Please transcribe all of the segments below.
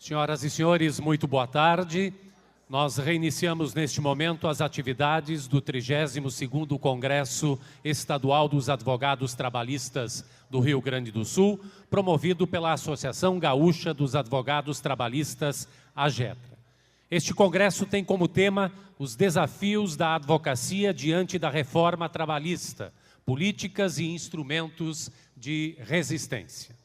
Senhoras e senhores, muito boa tarde. Nós reiniciamos neste momento as atividades do 32º Congresso Estadual dos Advogados Trabalhistas do Rio Grande do Sul, promovido pela Associação Gaúcha dos Advogados Trabalhistas, AGETRA. Este congresso tem como tema os desafios da advocacia diante da reforma trabalhista, políticas e instrumentos de resistência.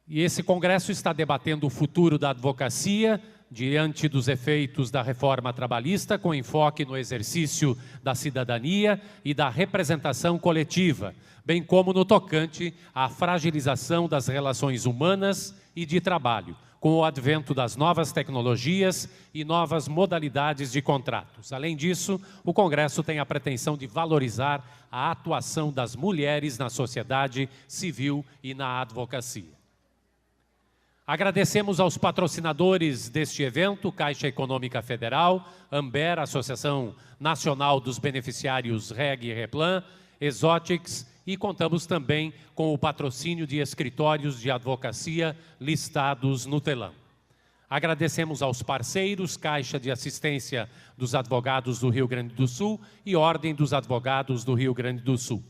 E esse congresso está debatendo o futuro da advocacia diante dos efeitos da reforma trabalhista, com enfoque no exercício da cidadania e da representação coletiva, bem como no tocante à fragilização das relações humanas e de trabalho, com o advento das novas tecnologias e novas modalidades de contratos. Além disso, o Congresso tem a pretensão de valorizar a atuação das mulheres na sociedade civil e na advocacia. Agradecemos aos patrocinadores deste evento, Caixa Econômica Federal, Amber, Associação Nacional dos Beneficiários Reg e Replan, Exotics, e contamos também com o patrocínio de escritórios de advocacia listados no telão. Agradecemos aos parceiros, Caixa de Assistência dos Advogados do Rio Grande do Sul e Ordem dos Advogados do Rio Grande do Sul.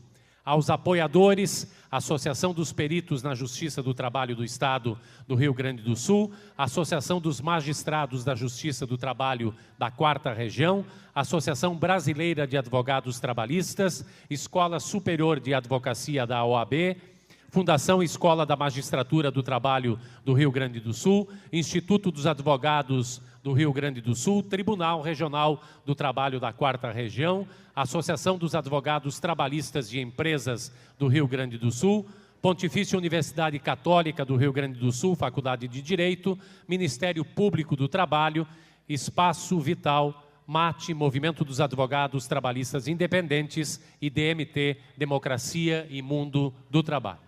Aos apoiadores, Associação dos Peritos na Justiça do Trabalho do Estado do Rio Grande do Sul, Associação dos Magistrados da Justiça do Trabalho da 4ª Região, Associação Brasileira de Advogados Trabalhistas, Escola Superior de Advocacia da OAB, Fundação Escola da Magistratura do Trabalho do Rio Grande do Sul, Instituto dos Advogados do Rio Grande do Sul, Tribunal Regional do Trabalho da 4ª Região, Associação dos Advogados Trabalhistas de Empresas do Rio Grande do Sul, Pontifícia Universidade Católica do Rio Grande do Sul, Faculdade de Direito, Ministério Público do Trabalho, Espaço Vital, MAT, Movimento dos Advogados Trabalhistas Independentes e DMT, Democracia e Mundo do Trabalho.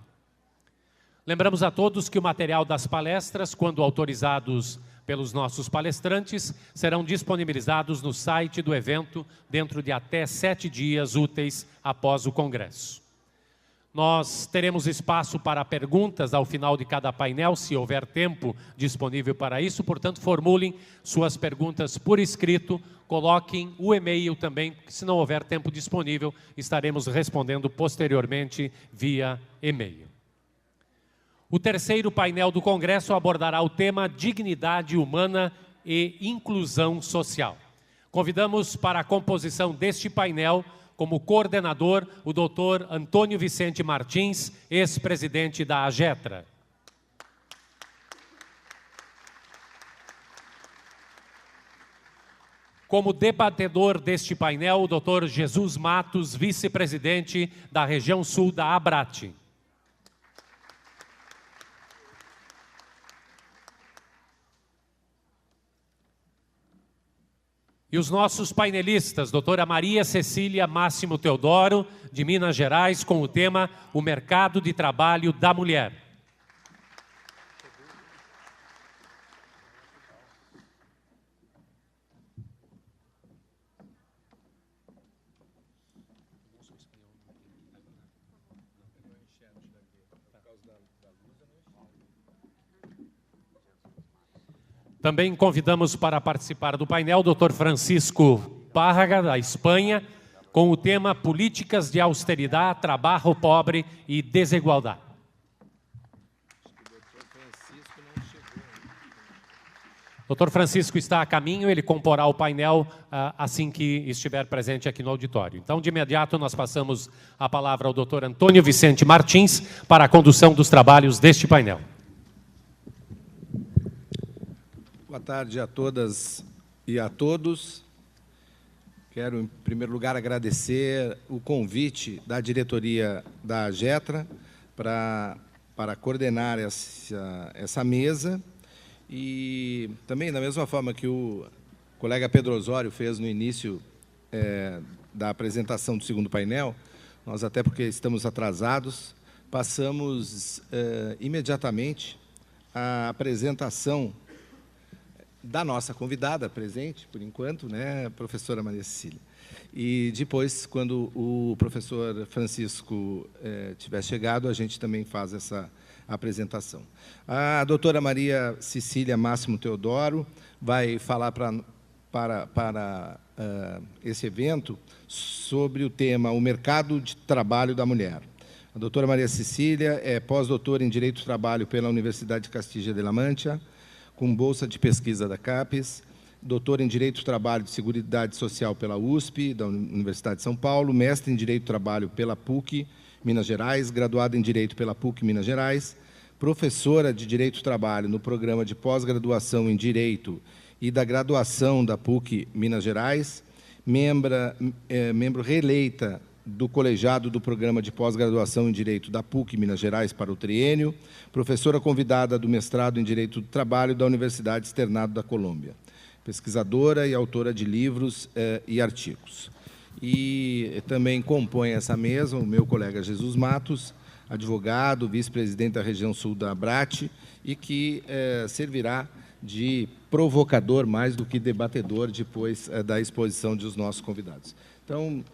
Lembramos a todos que o material das palestras, quando autorizados pelos nossos palestrantes, serão disponibilizados no site do evento dentro de até 7 dias úteis após o congresso. Nós teremos espaço para perguntas ao final de cada painel, se houver tempo disponível para isso, portanto, formulem suas perguntas por escrito, coloquem o e-mail também, se não houver tempo disponível, estaremos respondendo posteriormente via e-mail. O terceiro painel do Congresso abordará o tema Dignidade Humana e Inclusão Social. Convidamos para a composição deste painel, como coordenador, o Dr. Antônio Vicente Martins, ex-presidente da AGETRA. Como debatedor deste painel, o Dr. Jesus Matos, vice-presidente da região sul da ABRAT. E os nossos painelistas, doutora Maria Cecília Máximo Teodoro, de Minas Gerais, com o tema O Mercado de Trabalho da Mulher. Também convidamos para participar do painel o Dr. Francisco Párraga, da Espanha, com o tema Políticas de Austeridade, Trabalho Pobre e Desigualdade. Dr. Francisco está a caminho, ele comporá o painel assim que estiver presente aqui no auditório. Então, de imediato, nós passamos a palavra ao Dr. Antônio Vicente Martins para a condução dos trabalhos deste painel. Boa tarde a todas e a todos. Quero, em primeiro lugar, agradecer o convite da diretoria da AGETRA para coordenar essa mesa e também, da mesma forma que o colega Pedro Osório fez no início da apresentação do segundo painel, nós, até porque estamos atrasados, passamos imediatamente à apresentação da nossa convidada presente, por enquanto, né, professora Maria Cecília. E depois, quando o professor Francisco tiver chegado, a gente também faz a apresentação. A doutora Maria Cecília Máximo Teodoro vai falar para esse evento sobre o tema O Mercado de Trabalho da Mulher. A doutora Maria Cecília é pós-doutora em Direito do Trabalho pela Universidade de Castilla de la Mancha, com bolsa de pesquisa da CAPES, doutora em Direito do Trabalho e Seguridade Social pela USP, da Universidade de São Paulo, mestre em Direito do Trabalho pela PUC, Minas Gerais, graduada em Direito pela PUC, Minas Gerais, professora de Direito do Trabalho no programa de pós-graduação em Direito e da graduação da PUC, Minas Gerais, membro reeleita do colegiado do programa de pós-graduação em Direito da PUC, Minas Gerais, para o triênio, professora convidada do mestrado em Direito do Trabalho da Universidade Externado da Colômbia, pesquisadora e autora de livros e artigos. E também compõe essa mesa o meu colega Jesus Matos, advogado, vice-presidente da região sul da ABRAT, e que servirá de provocador mais do que debatedor depois da exposição dos nossos convidados. Então,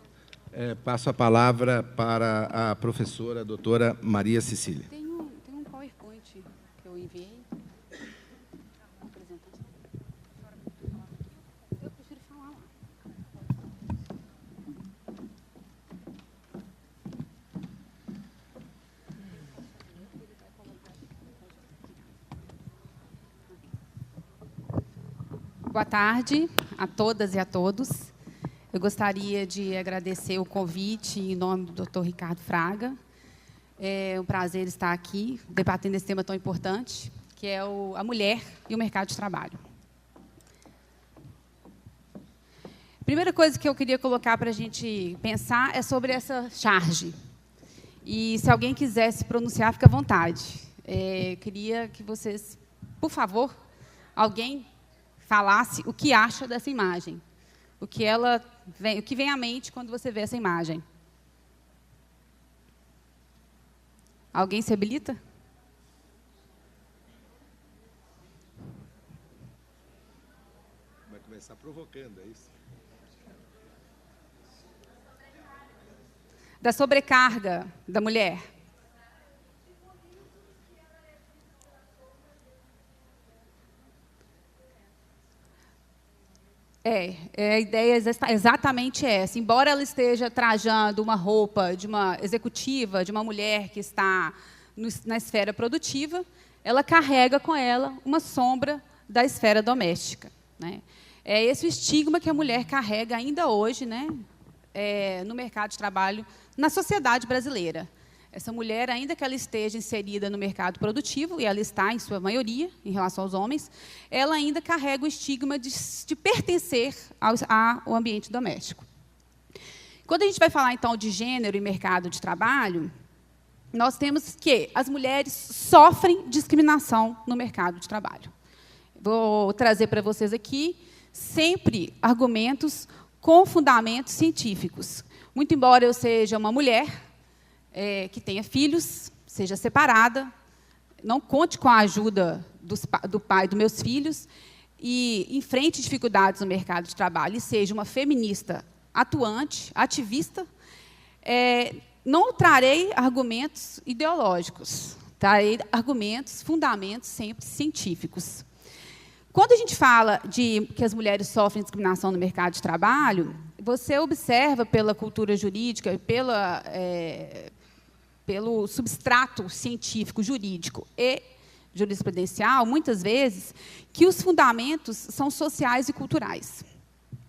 passo a palavra para a professora a doutora Maria Cecília. Tem um PowerPoint que eu enviei. Eu prefiro falar lá. Boa tarde a todas e a todos. Eu gostaria de agradecer o convite em nome do Dr. Ricardo Fraga. É um prazer estar aqui debatendo esse tema tão importante, que é a mulher e o mercado de trabalho. A primeira coisa que eu queria colocar para a gente pensar é sobre essa charge. E, se alguém quiser se pronunciar, fica à vontade. Queria que vocês, por favor, alguém falasse o que acha dessa imagem. O que vem à mente quando você vê essa imagem? Alguém se habilita? Vai começar provocando, é isso? Da sobrecarga da mulher. A ideia é exatamente essa. Embora ela esteja trajando uma roupa de uma executiva, de uma mulher que está na esfera produtiva, ela carrega com ela uma sombra da esfera doméstica, né? É esse o estigma que a mulher carrega ainda hoje, né, no mercado de trabalho, na sociedade brasileira. Essa mulher, ainda que ela esteja inserida no mercado produtivo, e ela está, em sua maioria, em relação aos homens, ela ainda carrega o estigma de pertencer ao ambiente doméstico. Quando a gente vai falar, então, de gênero e mercado de trabalho, nós temos que as mulheres sofrem discriminação no mercado de trabalho. Vou trazer para vocês aqui sempre argumentos com fundamentos científicos. Muito embora eu seja uma mulher que tenha filhos, seja separada, não conte com a ajuda do pai dos meus filhos e enfrente dificuldades no mercado de trabalho e seja uma feminista atuante, ativista, não trarei argumentos ideológicos, trarei argumentos, fundamentos sempre científicos. Quando a gente fala de que as mulheres sofrem discriminação no mercado de trabalho, você observa pela cultura jurídica, pelo substrato científico, jurídico e jurisprudencial, muitas vezes, que os fundamentos são sociais e culturais.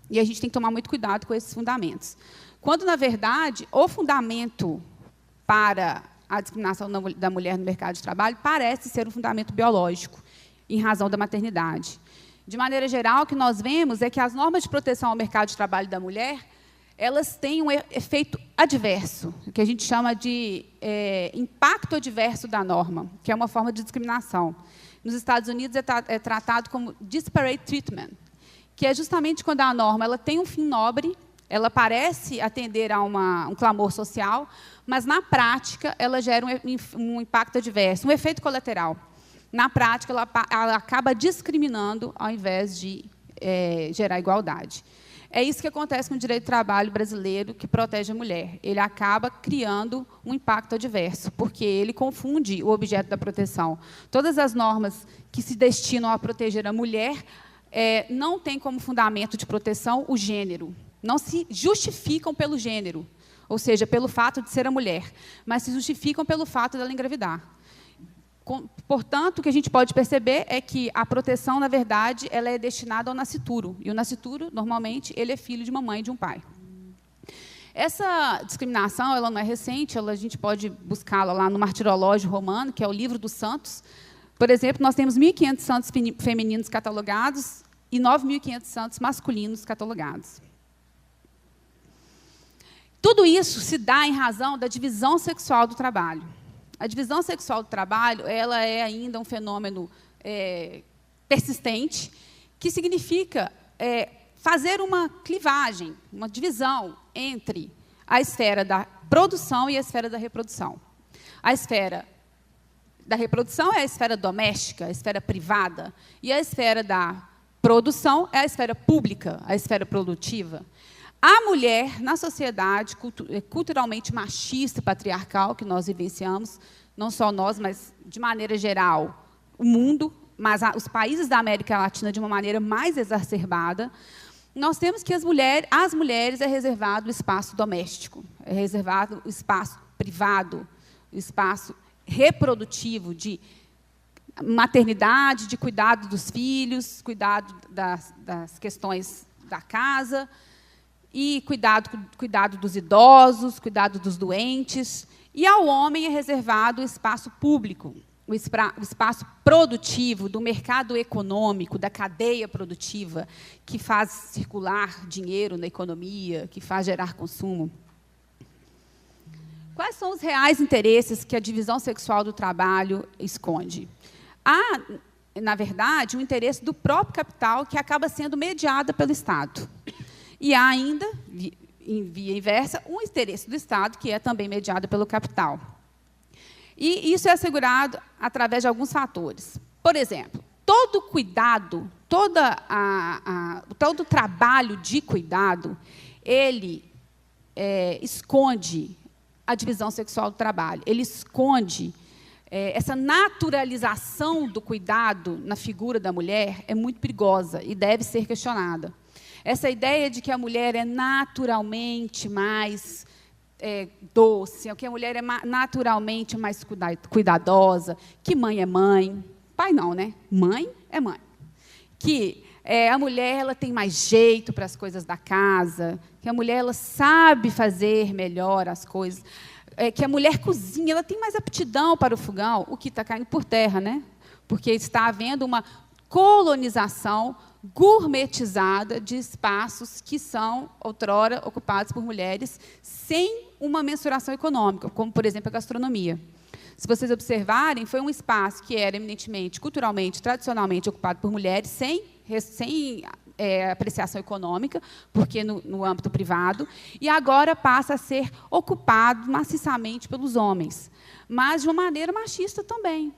E a gente tem que tomar muito cuidado com esses fundamentos. Quando, na verdade, o fundamento para a discriminação da mulher no mercado de trabalho parece ser um fundamento biológico, em razão da maternidade. De maneira geral, o que nós vemos é que as normas de proteção ao mercado de trabalho da mulher, elas têm um efeito adverso, que a gente chama de impacto adverso da norma, que é uma forma de discriminação. Nos Estados Unidos é tratado como disparate treatment, que é justamente quando a norma ela tem um fim nobre, ela parece atender a um clamor social, mas, na prática, ela gera um impacto adverso, um efeito colateral. Na prática, ela acaba discriminando ao invés de gerar igualdade. É isso que acontece com o direito do trabalho brasileiro, que protege a mulher. Ele acaba criando um impacto adverso, porque ele confunde o objeto da proteção. Todas as normas que se destinam a proteger a mulher não têm como fundamento de proteção o gênero. Não se justificam pelo gênero, ou seja, pelo fato de ser a mulher, mas se justificam pelo fato dela engravidar. Portanto, o que a gente pode perceber é que a proteção, na verdade, ela é destinada ao nascituro. E o nascituro, normalmente, ele é filho de uma mãe e de um pai. Essa discriminação ela não é recente, a gente pode buscá-la lá no Martirológio Romano, que é o livro dos santos. Por exemplo, nós temos 1.500 santos femininos catalogados e 9.500 santos masculinos catalogados. Tudo isso se dá em razão da divisão sexual do trabalho. A divisão sexual do trabalho ela é ainda um fenômeno persistente, que significa fazer uma clivagem, uma divisão entre a esfera da produção e a esfera da reprodução. A esfera da reprodução é a esfera doméstica, a esfera privada, e a esfera da produção é a esfera pública, a esfera produtiva. A mulher, na sociedade culturalmente machista e patriarcal que nós vivenciamos, não só nós, mas, de maneira geral, o mundo, mas os países da América Latina, de uma maneira mais exacerbada, nós temos que às mulheres é reservado o espaço doméstico, é reservado o espaço privado, o espaço reprodutivo de maternidade, de cuidado dos filhos, cuidado das questões da casa, e cuidado dos idosos, cuidado dos doentes. E ao homem é reservado o espaço público, o espaço produtivo do mercado econômico, da cadeia produtiva, que faz circular dinheiro na economia, que faz gerar consumo. Quais são os reais interesses que a divisão sexual do trabalho esconde? Há, na verdade, um interesse do próprio capital que acaba sendo mediado pelo Estado. E há ainda, em via inversa, um interesse do Estado, que é também mediado pelo capital. E isso é assegurado através de alguns fatores. Por exemplo, todo cuidado, todo trabalho de cuidado, ele esconde a divisão sexual do trabalho. Ele esconde essa naturalização do cuidado na figura da mulher é muito perigosa e deve ser questionada. Essa ideia de que a mulher é naturalmente mais doce, que a mulher é naturalmente mais cuidadosa, que mãe é mãe, pai não, né? Mãe é mãe. Que a mulher ela tem mais jeito para as coisas da casa, que a mulher ela sabe fazer melhor as coisas, que a mulher cozinha, ela tem mais aptidão para o fogão, o que está caindo por terra, né? Porque está havendo uma colonização gourmetizada de espaços que são, outrora, ocupados por mulheres sem uma mensuração econômica, como, por exemplo, a gastronomia. Se vocês observarem, foi um espaço que era eminentemente, culturalmente, tradicionalmente ocupado por mulheres, sem apreciação econômica, porque no âmbito privado, e agora passa a ser ocupado maciçamente pelos homens, mas de uma maneira machista também,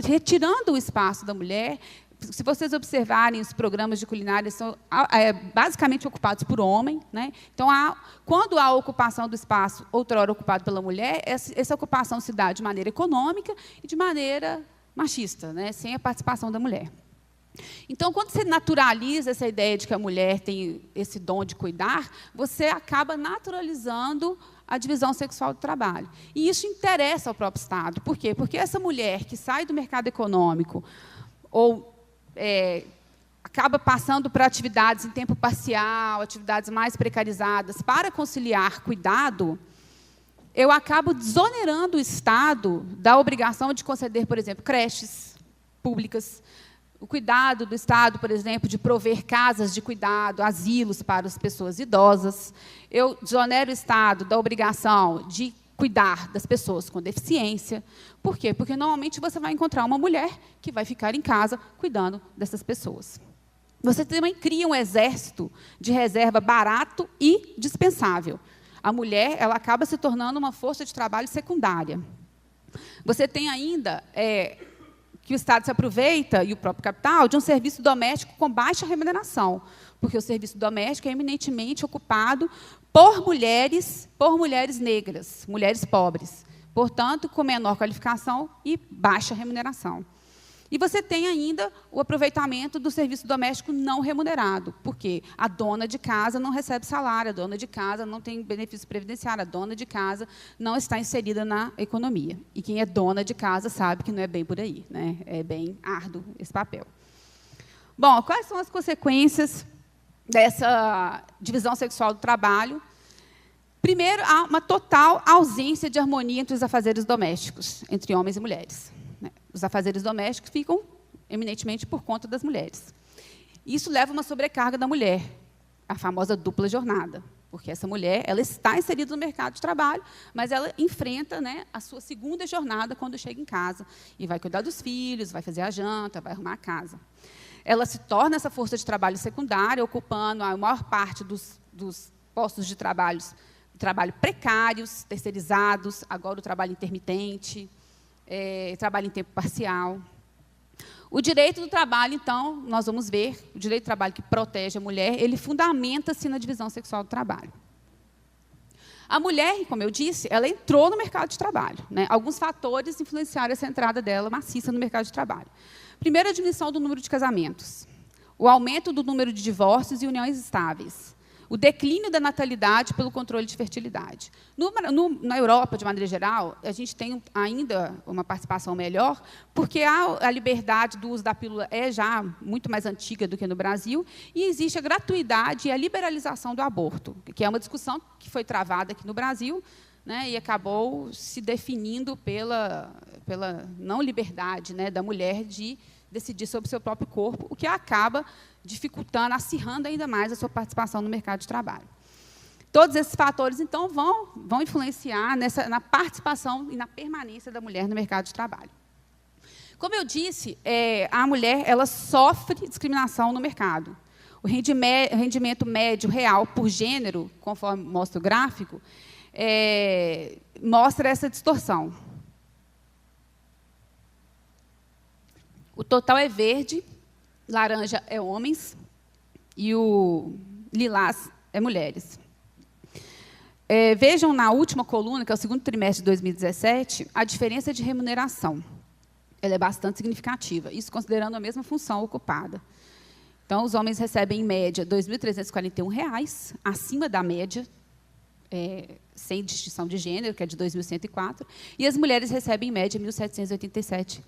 retirando o espaço da mulher. Se vocês observarem, os programas de culinária são basicamente ocupados por homem, né? Então, quando há a ocupação do espaço outrora ocupado pela mulher, essa ocupação se dá de maneira econômica e de maneira machista, né? Sem a participação da mulher. Então, quando você naturaliza essa ideia de que a mulher tem esse dom de cuidar, você acaba naturalizando a divisão sexual do trabalho. E isso interessa ao próprio Estado. Por quê? Porque essa mulher que sai do mercado econômico ou acaba passando para atividades em tempo parcial, atividades mais precarizadas, para conciliar cuidado, eu acabo desonerando o Estado da obrigação de conceder, por exemplo, creches públicas, o cuidado do Estado, por exemplo, de prover casas de cuidado, asilos para as pessoas idosas. Eu desonero o Estado da obrigação de cuidar das pessoas com deficiência. Por quê? Porque, normalmente, você vai encontrar uma mulher que vai ficar em casa cuidando dessas pessoas. Você também cria um exército de reserva barato e dispensável. A mulher ela acaba se tornando uma força de trabalho secundária. Você tem ainda que o Estado se aproveita, e o próprio capital, de um serviço doméstico com baixa remuneração. porque o serviço doméstico é eminentemente ocupado por mulheres negras, mulheres pobres, portanto, com menor qualificação e baixa remuneração. E você tem ainda o aproveitamento do serviço doméstico não remunerado, porque a dona de casa não recebe salário, a dona de casa não tem benefício previdenciário, a dona de casa não está inserida na economia. E quem é dona de casa sabe que não é bem por aí, né? É bem árduo esse papel. Bom, quais são as consequências dessa divisão sexual do trabalho? Primeiro, há uma total ausência de harmonia entre os afazeres domésticos, entre homens e mulheres. Os afazeres domésticos ficam eminentemente por conta das mulheres. Isso leva a uma sobrecarga da mulher, a famosa dupla jornada, porque essa mulher ela está inserida no mercado de trabalho, mas ela enfrenta, né, a sua segunda jornada quando chega em casa, e vai cuidar dos filhos, vai fazer a janta, vai arrumar a casa. Ela se torna essa força de trabalho secundária, ocupando a maior parte dos postos de trabalho precários, terceirizados, agora o trabalho intermitente, trabalho em tempo parcial. O direito do trabalho, então, nós vamos ver, o direito do trabalho que protege a mulher, ele fundamenta-se na divisão sexual do trabalho. A mulher, como eu disse, ela entrou no mercado de trabalho, né? Alguns fatores influenciaram essa entrada dela maciça no mercado de trabalho. Primeiro, a diminuição do número de casamentos, o aumento do número de divórcios e uniões estáveis, o declínio da natalidade pelo controle de fertilidade. Na Europa, de maneira geral, a gente tem ainda uma participação melhor, porque a liberdade do uso da pílula é já muito mais antiga do que no Brasil, e existe a gratuidade e a liberalização do aborto, que é uma discussão que foi travada aqui no Brasil, né, e acabou se definindo pela não liberdade, né, da mulher de decidir sobre o seu próprio corpo, o que acaba dificultando, acirrando ainda mais a sua participação no mercado de trabalho. Todos esses fatores, então, vão influenciar na participação e na permanência da mulher no mercado de trabalho. Como eu disse, a mulher ela sofre discriminação no mercado. O rendimento médio real por gênero, conforme mostra o gráfico, mostra essa distorção. O total é verde, laranja é homens e o lilás é mulheres. Vejam na última coluna, que é o segundo trimestre de 2017, a diferença de remuneração. Ela é bastante significativa, isso considerando a mesma função ocupada. Então, os homens recebem, em média, R$ 2.341, acima da média, sem distinção de gênero, que é de 2.104, e as mulheres recebem, em média, R$ 1.787.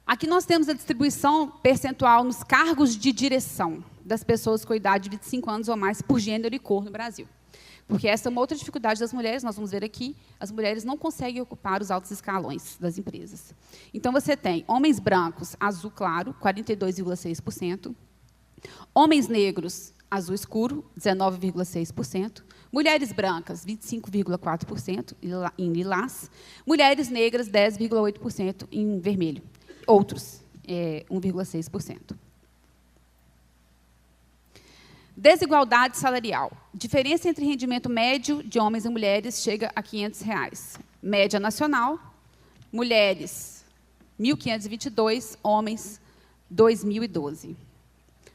Aqui nós temos a distribuição percentual nos cargos de direção das pessoas com idade de 25 anos ou mais por gênero e cor no Brasil. Porque essa é uma outra dificuldade das mulheres, nós vamos ver aqui, as mulheres não conseguem ocupar os altos escalões das empresas. Então, você tem homens brancos, azul claro, 42,6%, homens negros, azul escuro, 19,6%, mulheres brancas, 25,4% em lilás, mulheres negras, 10,8% em vermelho. Outros, 1,6%. Desigualdade salarial. Diferença entre rendimento médio de homens e mulheres chega a R$ 500. Média nacional, mulheres, 1.522, homens, 2.012.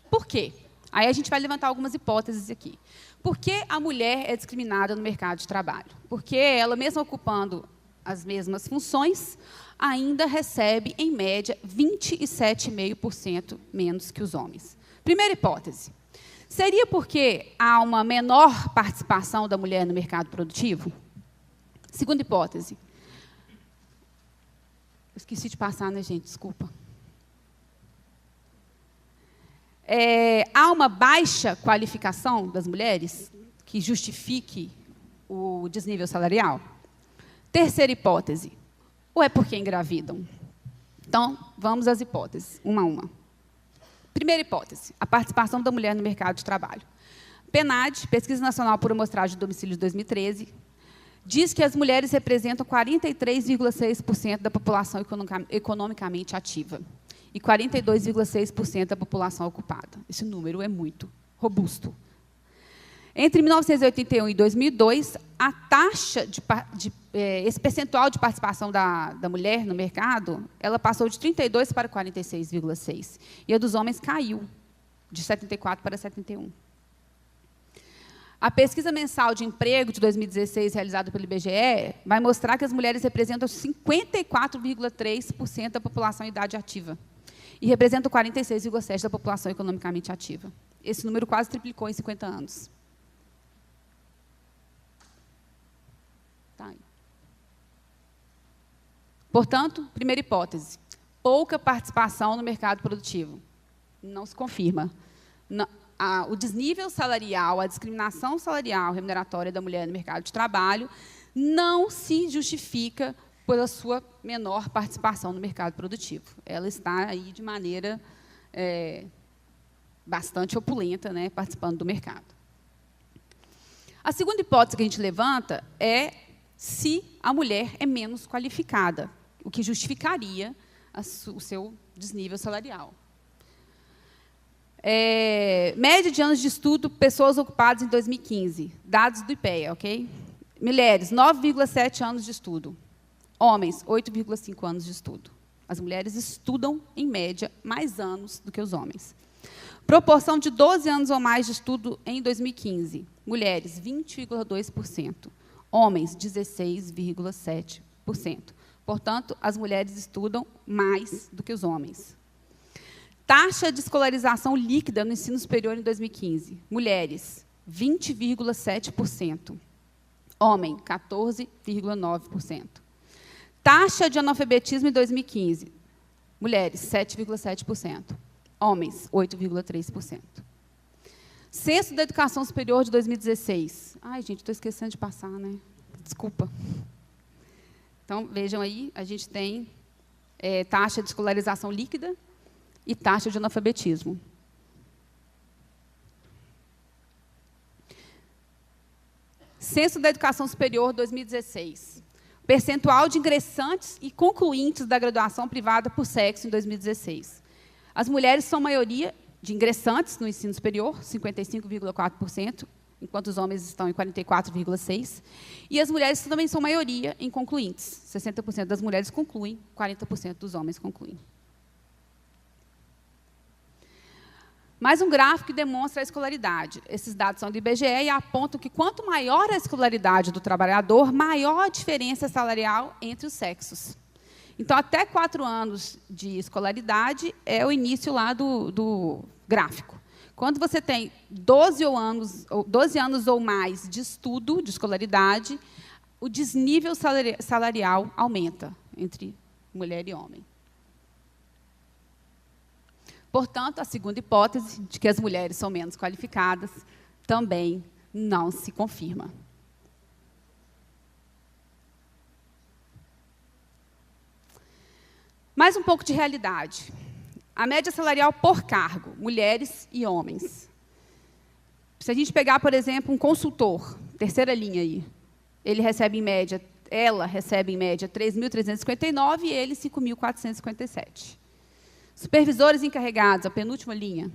Por quê? Aí a gente vai levantar algumas hipóteses aqui. Por que a mulher é discriminada no mercado de trabalho? Porque ela, mesmo ocupando as mesmas funções, ainda recebe, em média, 27,5% menos que os homens. Primeira hipótese. Seria porque há uma menor participação da mulher no mercado produtivo? Segunda hipótese. Esqueci de passar, né, gente? Desculpa. Há uma baixa qualificação das mulheres que justifique o desnível salarial? Terceira hipótese. Ou é porque engravidam? Então, vamos às hipóteses, uma a uma. Primeira hipótese, a participação da mulher no mercado de trabalho. PNAD, Pesquisa Nacional por Amostragem de Domicílio de 2013, diz que as mulheres representam 43,6% da população economicamente ativa e 42,6% da população ocupada. Esse número é muito robusto. Entre 1981 e 2002, a taxa esse percentual de participação da mulher no mercado, ela passou de 32% para 46,6%. E a dos homens caiu, de 74% para 71%. A pesquisa mensal de emprego de 2016, realizada pelo IBGE, vai mostrar que as mulheres representam 54,3% da população em idade ativa e representam 46,7% da população economicamente ativa. Esse número quase triplicou em 50 anos. Tá aí. Portanto, primeira hipótese, pouca participação no mercado produtivo. Não se confirma. O desnível salarial, a discriminação salarial remuneratória da mulher no mercado de trabalho não se justifica pela sua menor participação no mercado produtivo. Ela está aí de maneira bastante opulenta, né, participando do mercado. A segunda hipótese que a gente levanta é se a mulher é menos qualificada, o que justificaria o seu desnível salarial. Média de anos de estudo, pessoas ocupadas em 2015. Dados do IPEA, ok? Mulheres, 9,7 anos de estudo. Homens, 8,5 anos de estudo. As mulheres estudam, em média, mais anos do que os homens. Proporção de 12 anos ou mais de estudo em 2015. Mulheres, 20,2%. Homens, 16,7%. Portanto, as mulheres estudam mais do que os homens. Taxa de escolarização líquida no ensino superior em 2015. Mulheres, 20,7%. Homem, 14,9%. Taxa de analfabetismo em 2015. Mulheres, 7,7%. Homens, 8,3%. Censo da Educação Superior de 2016. Ai, gente, estou esquecendo de passar, né? Desculpa. Então, vejam aí, a gente tem taxa de escolarização líquida e taxa de analfabetismo. Censo da Educação Superior 2016. Percentual de ingressantes e concluintes da graduação privada por sexo em 2016. As mulheres são maioria de ingressantes no ensino superior, 55,4%, enquanto os homens estão em 44,6%. E as mulheres também são maioria em concluintes. 60% das mulheres concluem, 40% dos homens concluem. Mais um gráfico que demonstra a escolaridade. Esses dados são do IBGE e apontam que, quanto maior a escolaridade do trabalhador, maior a diferença salarial entre os sexos. Então, até 4 anos de escolaridade é o início lá do gráfico. Quando você tem 12 anos ou mais de estudo, de escolaridade, o desnível salarial aumenta entre mulher e homem. Portanto, a segunda hipótese, de que as mulheres são menos qualificadas, também não se confirma. Mais um pouco de realidade. A média salarial por cargo, mulheres e homens. Se a gente pegar, por exemplo, um consultor, terceira linha aí, ela recebe em média 3.359 e ele 5.457. Supervisores encarregados, a penúltima linha,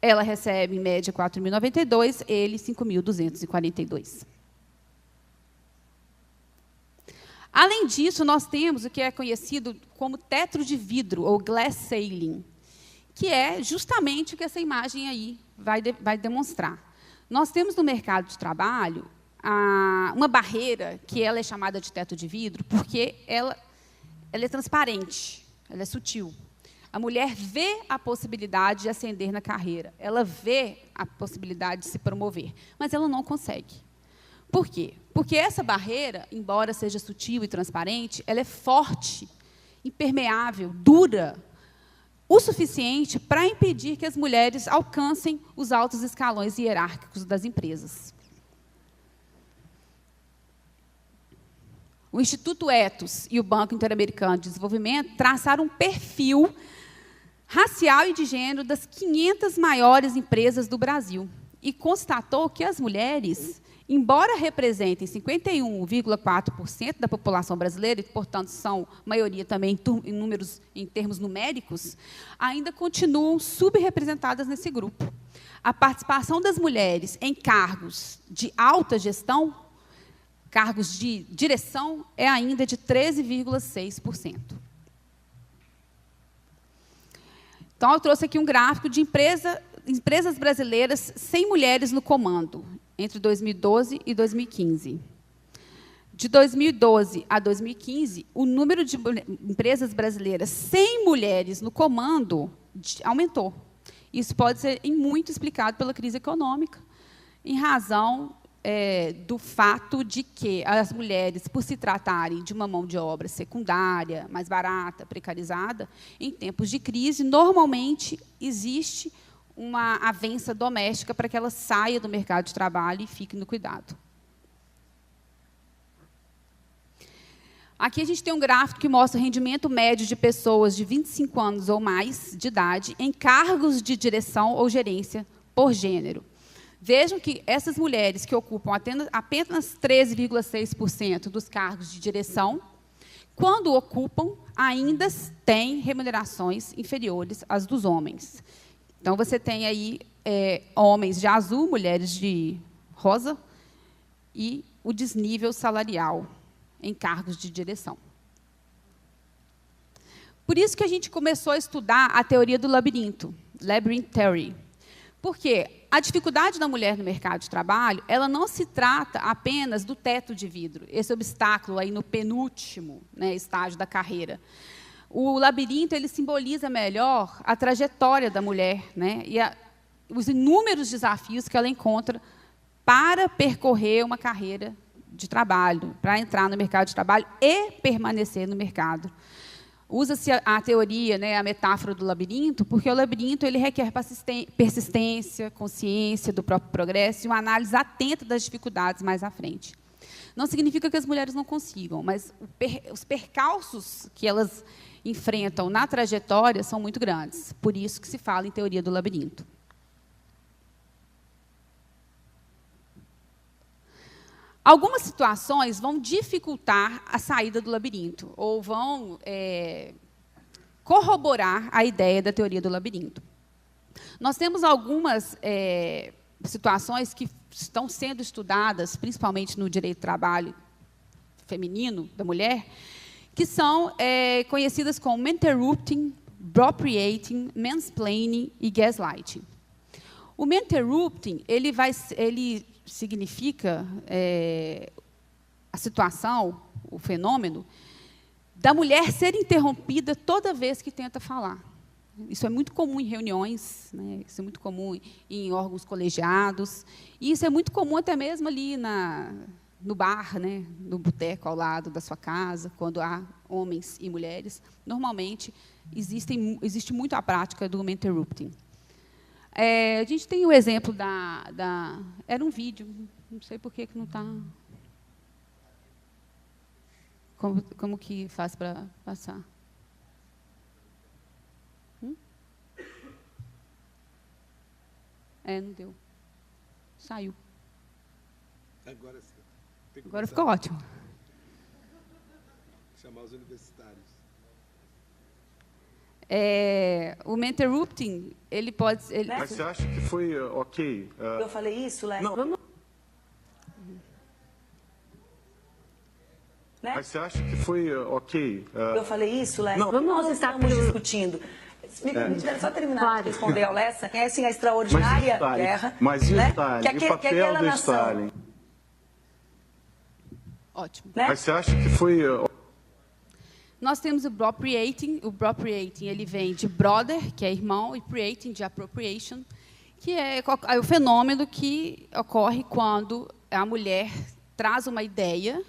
ela recebe em média 4.092, ele 5.242. Além disso, nós temos o que é conhecido como teto de vidro, ou glass ceiling, que é justamente o que essa imagem aí vai demonstrar. Nós temos no mercado de trabalho uma barreira, que ela é chamada de teto de vidro, porque ela é transparente, ela é sutil. A mulher vê a possibilidade de ascender na carreira, ela vê a possibilidade de se promover, mas ela não consegue. Por quê? Porque essa barreira, embora seja sutil e transparente, ela é forte, impermeável, dura, o suficiente para impedir que as mulheres alcancem os altos escalões hierárquicos das empresas. O Instituto Ethos e o Banco Interamericano de Desenvolvimento traçaram um perfil racial e de gênero das 500 maiores empresas do Brasil e constatou que as mulheres, embora representem 51,4% da população brasileira, e, portanto, são maioria também em termos numéricos, ainda continuam subrepresentadas nesse grupo. a participação das mulheres em cargos de alta gestão, cargos de direção, é ainda de 13,6%. Então, eu trouxe aqui um gráfico de empresas brasileiras sem mulheres no comando, entre 2012 e 2015. De 2012 a 2015, o número de empresas brasileiras sem mulheres no comando aumentou. Isso pode ser em muito explicado pela crise econômica, em razão do fato de que as mulheres, por se tratarem de uma mão de obra secundária, mais barata, precarizada, em tempos de crise, normalmente existe uma avença doméstica para que ela saia do mercado de trabalho e fique no cuidado. Aqui a gente tem um gráfico que mostra o rendimento médio de pessoas de 25 anos ou mais de idade em cargos de direção ou gerência por gênero. Vejam que essas mulheres que ocupam apenas 13,6% dos cargos de direção, quando ocupam, ainda têm remunerações inferiores às dos homens. Então, você tem aí homens de azul, mulheres de rosa, e o desnível salarial em cargos de direção. Por isso que a gente começou a estudar a teoria do labirinto, Labyrinth Theory. Porque a dificuldade da mulher no mercado de trabalho, ela não se trata apenas do teto de vidro, esse obstáculo aí no penúltimo, né, estágio da carreira. O labirinto, ele simboliza melhor a trajetória da mulher, né, e os inúmeros desafios que ela encontra para percorrer uma carreira de trabalho, para entrar no mercado de trabalho e permanecer no mercado. Usa-se a teoria, né, a metáfora do labirinto, porque o labirinto ele requer persistência, consciência do próprio progresso e uma análise atenta das dificuldades mais à frente. Não significa que as mulheres não consigam, mas os percalços que elas enfrentam na trajetória são muito grandes. Por isso que se fala em teoria do labirinto. Algumas situações vão dificultar a saída do labirinto, ou vão corroborar a ideia da teoria do labirinto. Nós temos algumas situações que estão sendo estudadas, principalmente no direito do trabalho feminino, da mulher, que são conhecidas como interrupting, appropriating, mansplaining e gaslighting. O interrupting, ele significa a situação, o fenômeno, da mulher ser interrompida toda vez que tenta falar. Isso é muito comum em reuniões, né? Isso é muito comum em órgãos colegiados, e isso é muito comum até mesmo ali no bar, né? No boteco ao lado da sua casa, quando há homens e mulheres. Normalmente, existe muito a prática do interrupting. A gente tem o exemplo era um vídeo, não sei por que não está... Como que faz para passar? Não deu. Saiu. Agora sim. Agora ficou ótimo. Chamar os universitários. O interrupting, ele pode... Mas você acha que foi ok? Eu falei isso, Léo? Não. Vamos... Né? Mas você acha que foi ok? Eu falei isso, Léo? Não. Nós estamos discutindo. Me tiver só terminar de responder ao Lessa. Conhecem a extraordinária guerra. Mas e o né? Stalin? E o papel do Stalin? Ótimo. Né? Mas você acha que foi... Nós temos o appropriating. O appropriating, ele vem de brother, que é irmão, e creating, de appropriation, que é o fenômeno que ocorre quando a mulher traz uma ideia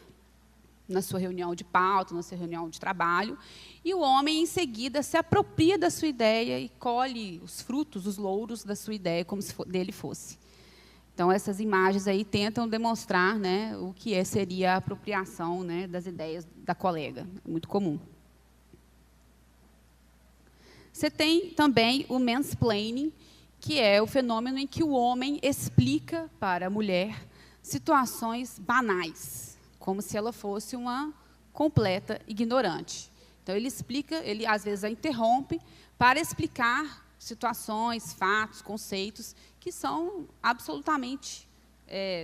na sua reunião de pauta, na sua reunião de trabalho, e o homem, em seguida, se apropria da sua ideia e colhe os frutos, os louros da sua ideia, como se dele fosse. Então, essas imagens aí tentam demonstrar, né, o que seria a apropriação, né, das ideias da colega. É muito comum. Você tem também o mansplaining, que é o fenômeno em que o homem explica para a mulher situações banais, como se ela fosse uma completa ignorante. Então, ele explica, ele às vezes a interrompe para explicar situações, fatos, conceitos que são absolutamente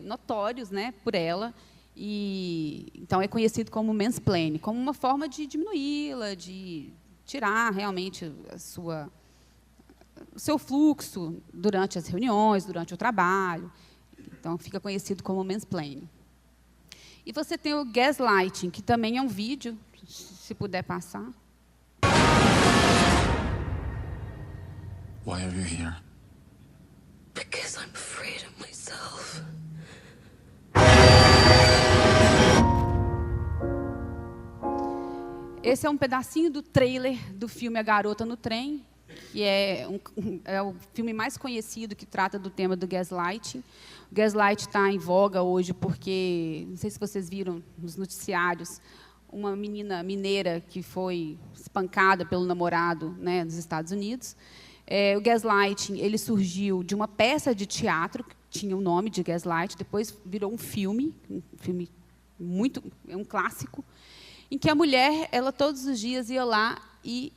notórios, né, por ela. E então é conhecido como mansplaining, como uma forma de diminuí-la, de tirar realmente o seu fluxo durante as reuniões, durante o trabalho. Então fica conhecido como mansplaining. E você tem o gaslighting, que também é um vídeo, se puder passar. Why are you here? Because I'm afraid of myself. Esse é um pedacinho do trailer do filme A Garota no Trem, que é o filme mais conhecido que trata do tema do gaslighting. O gaslighting está em voga hoje porque, não sei se vocês viram nos noticiários, uma menina mineira que foi espancada pelo namorado, né, nos Estados Unidos. O gaslighting ele surgiu de uma peça de teatro que tinha o nome de Gaslight, depois virou um filme um clássico, em que a mulher, ela todos os dias ia lá e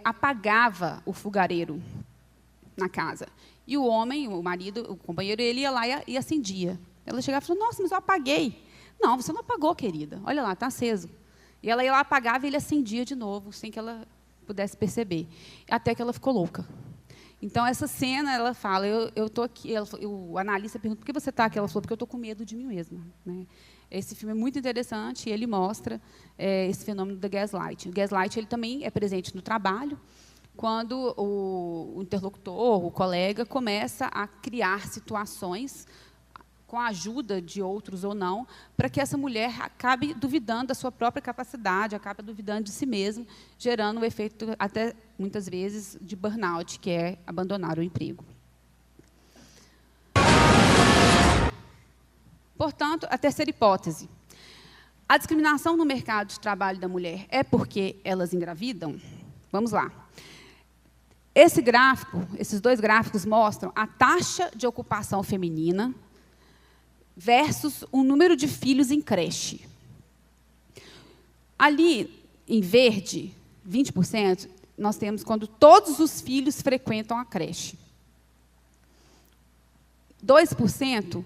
apagava o fogareiro na casa. E o homem, o marido, o companheiro, ele ia lá e acendia. Ela chegava e falava, nossa, mas eu apaguei. Não, você não apagou, querida. Olha lá, está aceso. E ela ia lá, apagava e ele acendia de novo, sem que ela pudesse perceber. Até que ela ficou louca. Então, essa cena, ela fala, eu estou aqui, o analista pergunta, por que você está aqui? Ela falou, porque eu estou com medo de mim mesma. Né? Esse filme é muito interessante e ele mostra esse fenômeno do gaslight. O gaslight ele também é presente no trabalho, quando o interlocutor, o colega, começa a criar situações, com a ajuda de outros ou não, para que essa mulher acabe duvidando da sua própria capacidade, acabe duvidando de si mesma, gerando um efeito, até muitas vezes, de burnout, que é abandonar o emprego. Portanto, a terceira hipótese. A discriminação no mercado de trabalho da mulher é porque elas engravidam? Vamos lá. Esses dois gráficos mostram a taxa de ocupação feminina versus o número de filhos em creche. Ali, em verde, 20%, nós temos quando todos os filhos frequentam a creche. 2%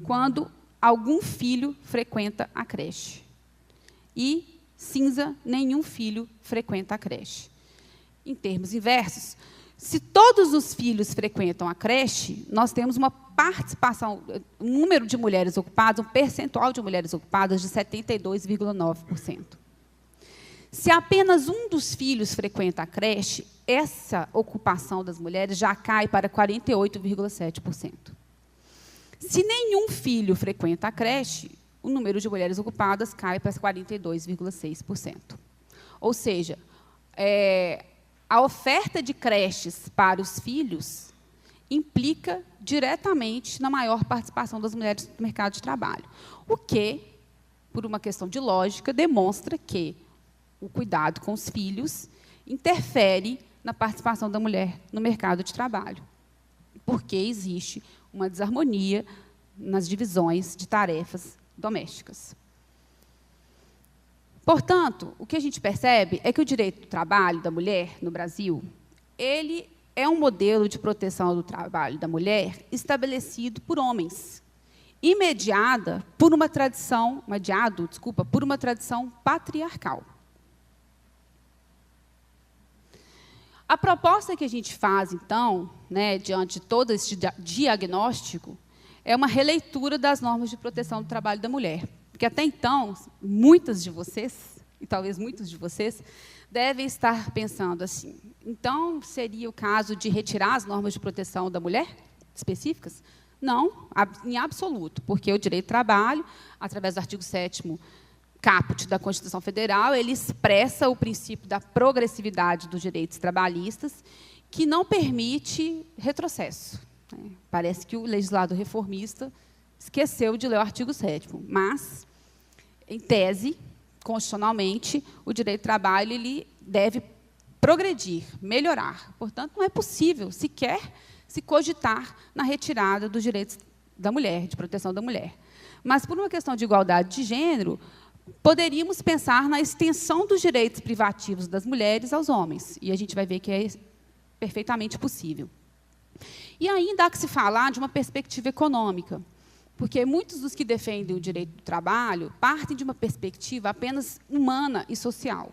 quando algum filho frequenta a creche. E cinza, nenhum filho frequenta a creche. Em termos inversos, se todos os filhos frequentam a creche, nós temos uma participação, um número de mulheres ocupadas, um percentual de mulheres ocupadas de 72,9%. Se apenas um dos filhos frequenta a creche, essa ocupação das mulheres já cai para 48,7%. Se nenhum filho frequenta a creche, o número de mulheres ocupadas cai para 42,6%. Ou seja, a oferta de creches para os filhos implica diretamente na maior participação das mulheres no mercado de trabalho, o que, por uma questão de lógica, demonstra que o cuidado com os filhos interfere na participação da mulher no mercado de trabalho, porque existe uma desarmonia nas divisões de tarefas domésticas. Portanto, o que a gente percebe é que o direito do trabalho da mulher no Brasil, ele é um modelo de proteção do trabalho da mulher estabelecido por homens, mediado por uma tradição patriarcal. A proposta que a gente faz, então, né, diante de todo esse diagnóstico, é uma releitura das normas de proteção do trabalho da mulher. Porque, até então, muitas de vocês, e talvez muitos de vocês, devem estar pensando assim, então, seria o caso de retirar as normas de proteção da mulher específicas? Não, em absoluto, porque o direito do trabalho, através do artigo 7º caput da Constituição Federal, ele expressa o princípio da progressividade dos direitos trabalhistas, que não permite retrocesso. Parece que o legislador reformista esqueceu de ler o artigo 7º, mas, em tese, constitucionalmente, o direito do trabalho ele deve progredir, melhorar. Portanto, não é possível sequer se cogitar na retirada dos direitos da mulher, de proteção da mulher. Mas, por uma questão de igualdade de gênero, poderíamos pensar na extensão dos direitos privativos das mulheres aos homens, e a gente vai ver que é perfeitamente possível. E ainda há que se falar de uma perspectiva econômica, porque muitos dos que defendem o direito do trabalho partem de uma perspectiva apenas humana e social.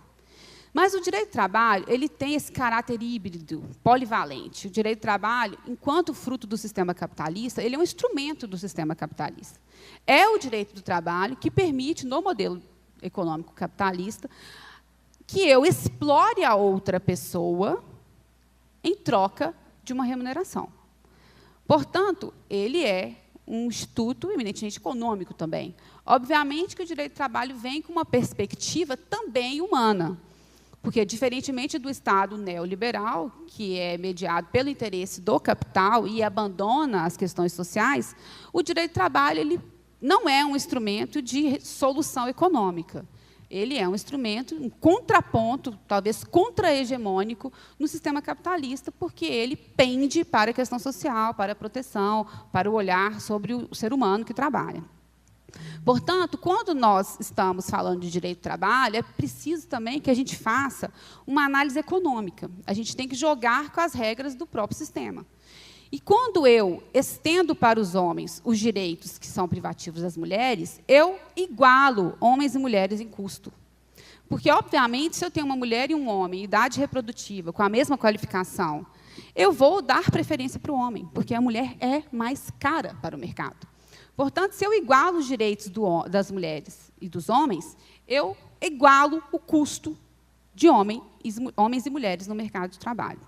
Mas o direito do trabalho ele tem esse caráter híbrido, polivalente. O direito do trabalho, enquanto fruto do sistema capitalista, ele é um instrumento do sistema capitalista. É o direito do trabalho que permite, no modelo econômico capitalista, que eu explore a outra pessoa em troca de uma remuneração. Portanto, ele é um instituto eminentemente econômico também. Obviamente que o direito do trabalho vem com uma perspectiva também humana, porque, diferentemente do Estado neoliberal, que é mediado pelo interesse do capital e abandona as questões sociais, o direito do trabalho ele não é um instrumento de solução econômica. Ele é um instrumento, um contraponto, talvez contra-hegemônico, no sistema capitalista, porque ele pende para a questão social, para a proteção, para o olhar sobre o ser humano que trabalha. Portanto, quando nós estamos falando de direito do trabalho, é preciso também que a gente faça uma análise econômica. A gente tem que jogar com as regras do próprio sistema. E quando eu estendo para os homens os direitos que são privativos das mulheres, eu igualo homens e mulheres em custo. Porque, obviamente, se eu tenho uma mulher e um homem, idade reprodutiva, com a mesma qualificação, eu vou dar preferência para o homem, porque a mulher é mais cara para o mercado. Portanto, se eu igualo os direitos das mulheres e dos homens, eu igualo o custo de homens e mulheres no mercado de trabalho.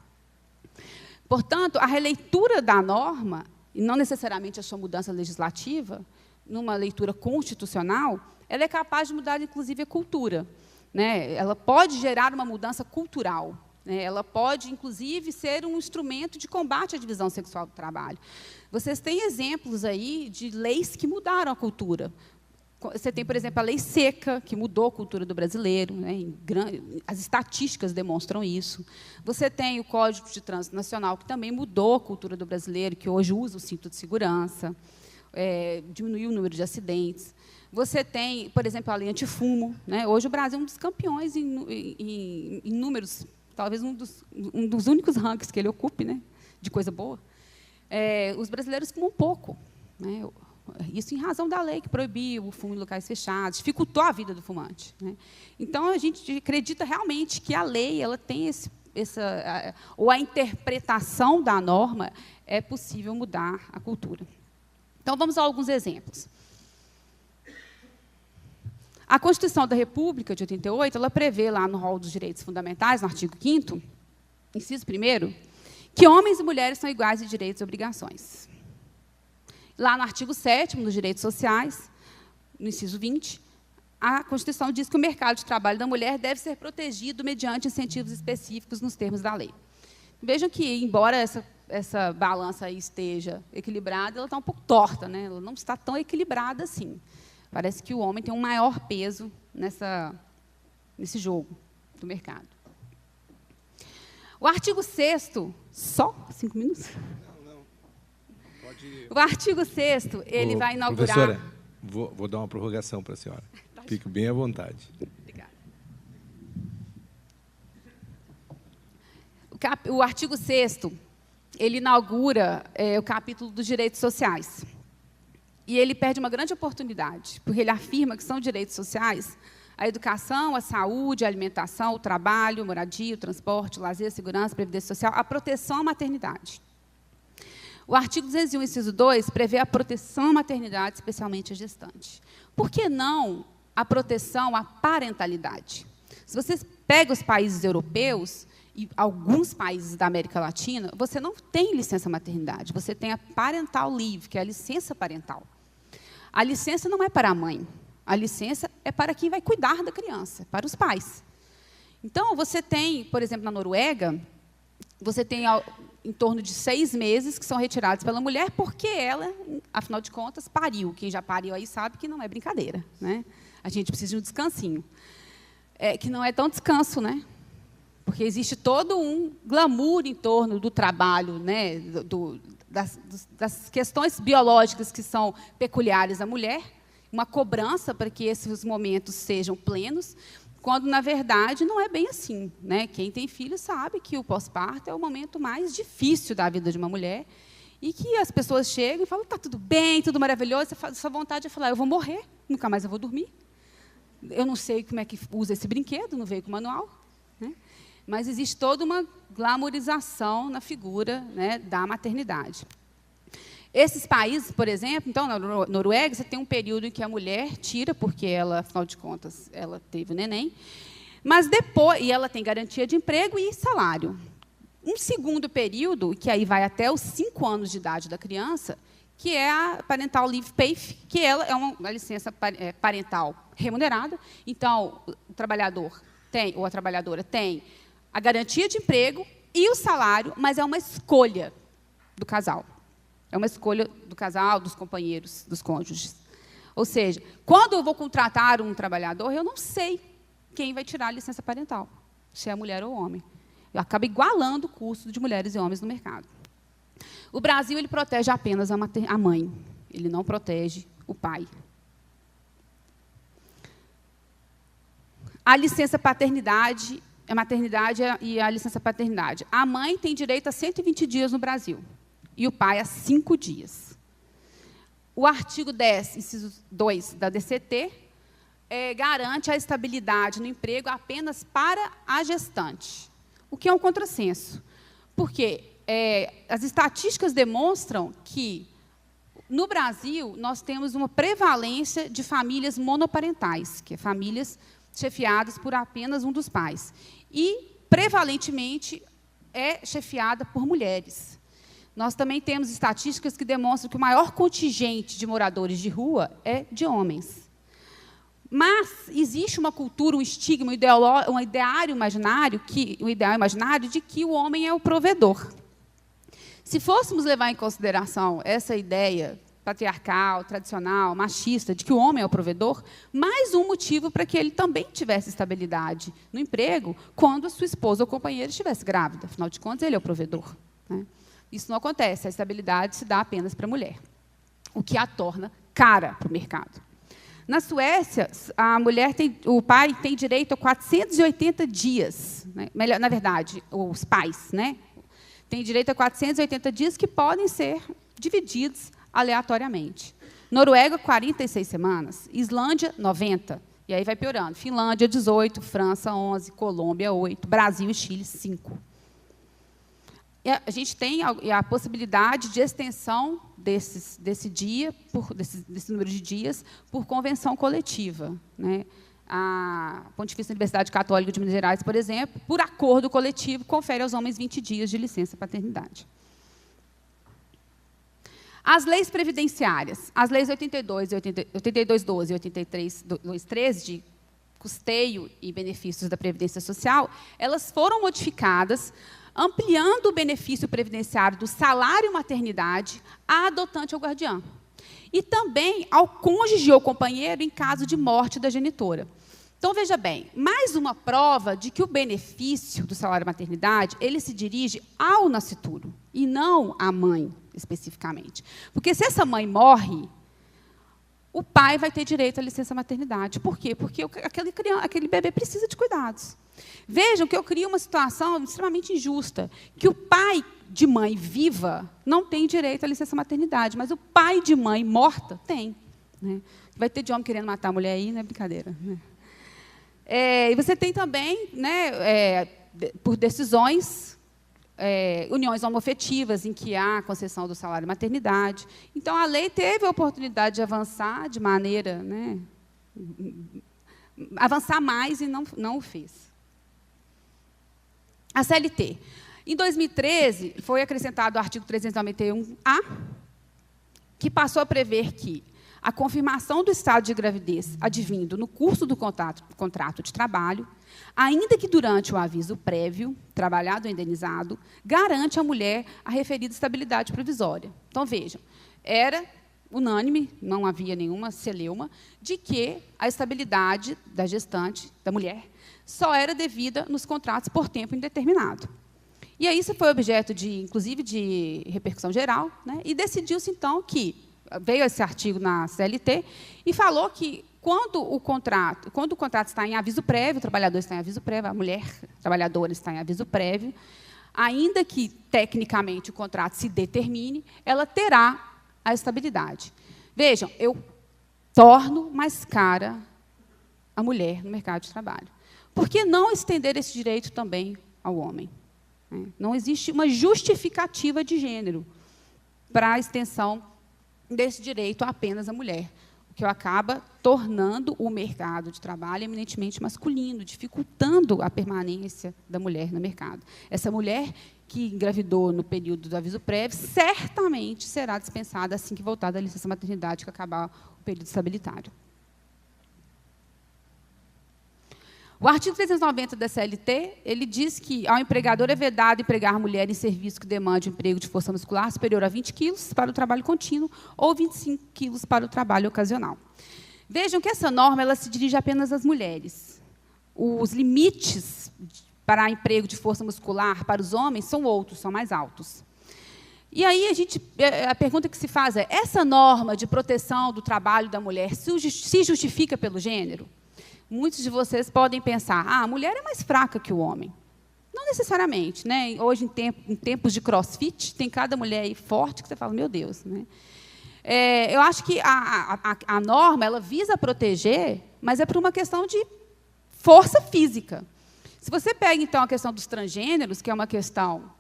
Portanto, a releitura da norma, e não necessariamente a sua mudança legislativa, numa leitura constitucional, ela é capaz de mudar, inclusive, a cultura. Né? Ela pode gerar uma mudança cultural. Né? Ela pode, inclusive, ser um instrumento de combate à divisão sexual do trabalho. Vocês têm exemplos aí de leis que mudaram a cultura. Você tem, por exemplo, a lei seca, que mudou a cultura do brasileiro. Né? As estatísticas demonstram isso. Você tem o Código de Trânsito Nacional, que também mudou a cultura do brasileiro, que hoje usa o cinto de segurança, diminuiu o número de acidentes. Você tem, por exemplo, a lei antifumo. Né? Hoje o Brasil é um dos campeões em números, talvez um dos únicos rankings que ele ocupe, né? De coisa boa. Os brasileiros fumam pouco. Né? Isso em razão da lei que proibiu o fumo em locais fechados, dificultou a vida do fumante. Né? Então, a gente acredita realmente que a lei ela tem ou a interpretação da norma é possível mudar a cultura. Então, vamos a alguns exemplos. A Constituição da República, de 88, ela prevê lá no rol dos direitos fundamentais, no artigo 5º, inciso 1º, que homens e mulheres são iguais em direitos e obrigações. Lá no artigo 7º, dos direitos sociais, no inciso 20, a Constituição diz que o mercado de trabalho da mulher deve ser protegido mediante incentivos específicos nos termos da lei. Vejam que, embora essa balança aí esteja equilibrada, ela está um pouco torta, né? Ela não está tão equilibrada assim. Parece que o homem tem um maior peso nesse jogo do mercado. O artigo 6º, só 5 minutos? O artigo 6º, ele vai inaugurar... Professora, vou dar uma prorrogação para a senhora. Fique bem à vontade. Obrigada. O artigo 6º, ele inaugura o capítulo dos direitos sociais. E ele perde uma grande oportunidade, porque ele afirma que são direitos sociais a educação, a saúde, a alimentação, o trabalho, a moradia, o transporte, o lazer, a segurança, a previdência social, a proteção à maternidade. O artigo 201, inciso 2, prevê a proteção à maternidade, especialmente à gestante. Por que não a proteção à parentalidade? Se vocês pegam os países europeus e alguns países da América Latina, você não tem licença maternidade, você tem a parental leave, que é a licença parental. A licença não é para a mãe, a licença é para quem vai cuidar da criança, para os pais. Então, você tem, por exemplo, na Noruega, você tem em torno de 6 meses que são retirados pela mulher, porque ela, afinal de contas, pariu. Quem já pariu aí sabe que não é brincadeira. Né? A gente precisa de um descansinho. Que não é tão descanso, né? Porque existe todo um glamour em torno do trabalho, né? Das questões biológicas que são peculiares à mulher, uma cobrança para que esses momentos sejam plenos, quando, na verdade, não é bem assim. Né? Quem tem filho sabe que o pós-parto é o momento mais difícil da vida de uma mulher e que as pessoas chegam e falam, está tudo bem, tudo maravilhoso, sua vontade é falar, eu vou morrer, nunca mais eu vou dormir. Eu não sei como é que usa esse brinquedo, não veio com manual. Né? Mas existe toda uma glamorização na figura, né, da maternidade. Esses países, por exemplo, então, na Noruega, você tem um período em que a mulher tira, porque ela, afinal de contas, ela teve o neném, mas depois, e ela tem garantia de emprego e salário. Um segundo período, que aí vai até os 5 anos de idade da criança, que é a Parental Leave Pay, que ela é uma licença parental remunerada. Então, o trabalhador tem, ou a trabalhadora tem a garantia de emprego e o salário, mas é uma escolha do casal. É uma escolha do casal, dos companheiros, dos cônjuges. Ou seja, quando eu vou contratar um trabalhador, eu não sei quem vai tirar a licença parental, se é mulher ou homem. Eu acabo igualando o custo de mulheres e homens no mercado. O Brasil ele protege apenas a mãe, ele não protege o pai. A licença paternidade, a maternidade e a licença paternidade. A mãe tem direito a 120 dias no Brasil e o pai a 5 dias. O artigo 10, inciso 2 da DCT, garante a estabilidade no emprego apenas para a gestante, o que é um contrassenso, porque as estatísticas demonstram que, no Brasil, nós temos uma prevalência de famílias monoparentais, que é famílias chefiadas por apenas um dos pais. E, prevalentemente, é chefiada por mulheres. Nós também temos estatísticas que demonstram que o maior contingente de moradores de rua é de homens. Mas existe uma cultura, um estigma, um ideal imaginário de que o homem é o provedor. Se fôssemos levar em consideração essa ideia patriarcal, tradicional, machista, de que o homem é o provedor, mais um motivo para que ele também tivesse estabilidade no emprego quando a sua esposa ou companheira estivesse grávida. Afinal de contas, ele é o provedor. Né? Isso não acontece, a estabilidade se dá apenas para a mulher, o que a torna cara para o mercado. Na Suécia, o pai tem direito a 480 dias. Né? Na verdade, os pais, né? Têm direito a 480 dias que podem ser divididos aleatoriamente. Noruega, 46 semanas. Islândia, 90. E aí vai piorando. Finlândia, 18. França, 11. Colômbia, 8. Brasil e Chile, 5. E a gente tem a possibilidade de extensão desse número de dias por convenção coletiva. Né? A Pontifícia Universidade Católica de Minas Gerais, por exemplo, por acordo coletivo, confere aos homens 20 dias de licença paternidade. As leis previdenciárias, as leis 8212 e 8323 de custeio e benefícios da Previdência Social, elas foram modificadas ampliando o benefício previdenciário do salário maternidade à adotante ou guardiã. E também ao cônjuge ou companheiro em caso de morte da genitora. Então, veja bem, mais uma prova de que o benefício do salário maternidade ele se dirige ao nascituro, e não à mãe, especificamente. Porque se essa mãe morre, o pai vai ter direito à licença maternidade. Por quê? Porque aquele bebê precisa de cuidados. Vejam que eu crio uma situação extremamente injusta, que o pai de mãe viva não tem direito à licença maternidade, mas o pai de mãe morta tem. Né? Vai ter de homem querendo matar a mulher aí, não é brincadeira. Né? E você tem também, né, por decisões, uniões homoafetivas em que há a concessão do salário maternidade. Então, a lei teve a oportunidade de avançar de maneira... Né, avançar mais e não o fez. A CLT. Em 2013, foi acrescentado o artigo 391-A, que passou a prever que a confirmação do estado de gravidez advindo no curso do contrato de trabalho, ainda que durante o aviso prévio, trabalhado ou indenizado, garante à mulher a referida estabilidade provisória. Então, vejam, era unânime, não havia nenhuma celeuma, de que a estabilidade da gestante, da mulher, só era devida nos contratos por tempo indeterminado. E aí isso foi objeto, inclusive, de repercussão geral, né? E decidiu-se, então, que veio esse artigo na CLT e falou que, quando o contrato está em aviso prévio, o trabalhador está em aviso prévio, a mulher trabalhadora está em aviso prévio, ainda que, tecnicamente, o contrato se determine, ela terá a estabilidade. Vejam, eu torno mais cara a mulher no mercado de trabalho. Por que não estender esse direito também ao homem? Não existe uma justificativa de gênero para a extensão desse direito apenas à mulher, o que acaba tornando o mercado de trabalho eminentemente masculino, dificultando a permanência da mulher no mercado. Essa mulher que engravidou no período do aviso prévio, certamente será dispensada assim que voltar da licença maternidade, que acabar o período estabilitário. O artigo 390 da CLT, ele diz que ao empregador é vedado empregar mulher em serviço que demande um emprego de força muscular superior a 20 quilos para o trabalho contínuo ou 25 quilos para o trabalho ocasional. Vejam que essa norma ela se dirige apenas às mulheres. Os limites para emprego de força muscular para os homens são outros, são mais altos. E aí a pergunta que se faz é, essa norma de proteção do trabalho da mulher se justifica pelo gênero? Muitos de vocês podem pensar, a mulher é mais fraca que o homem. Não necessariamente. Né? Hoje, em tempos de crossfit, tem cada mulher aí forte que você fala, meu Deus. Né? Eu acho que a norma ela visa proteger, mas é por uma questão de força física. Se você pega, então, a questão dos transgêneros, que é uma questão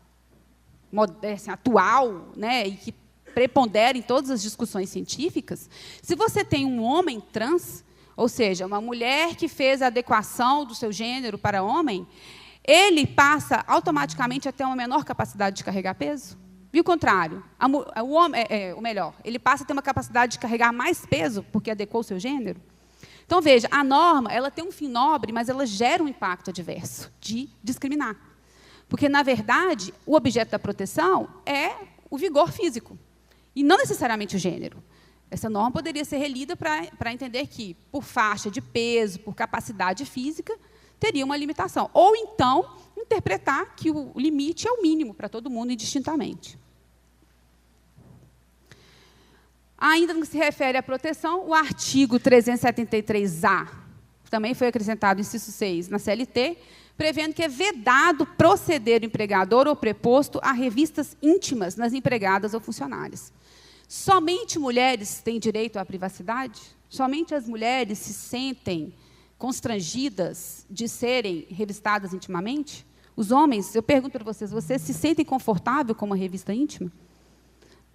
assim, atual, né, e que prepondera em todas as discussões científicas, se você tem um homem trans, ou seja, uma mulher que fez a adequação do seu gênero para homem, ele passa automaticamente a ter uma menor capacidade de carregar peso? E o contrário, o homem, ele passa a ter uma capacidade de carregar mais peso porque adequou o seu gênero? Então, veja, a norma ela tem um fim nobre, mas ela gera um impacto adverso de discriminar. Porque, na verdade, o objeto da proteção é o vigor físico, e não necessariamente o gênero. Essa norma poderia ser relida para entender que, por faixa de peso, por capacidade física, teria uma limitação. Ou, então, interpretar que o limite é o mínimo para todo mundo, indistintamente. Ainda no que se refere à proteção, o artigo 373-A, também foi acrescentado, inciso 6, na CLT, prevendo que é vedado proceder o empregador ou preposto a revistas íntimas nas empregadas ou funcionárias. Somente mulheres têm direito à privacidade? Somente as mulheres se sentem constrangidas de serem revistadas intimamente? Os homens, eu pergunto para vocês se sentem confortáveis com uma revista íntima?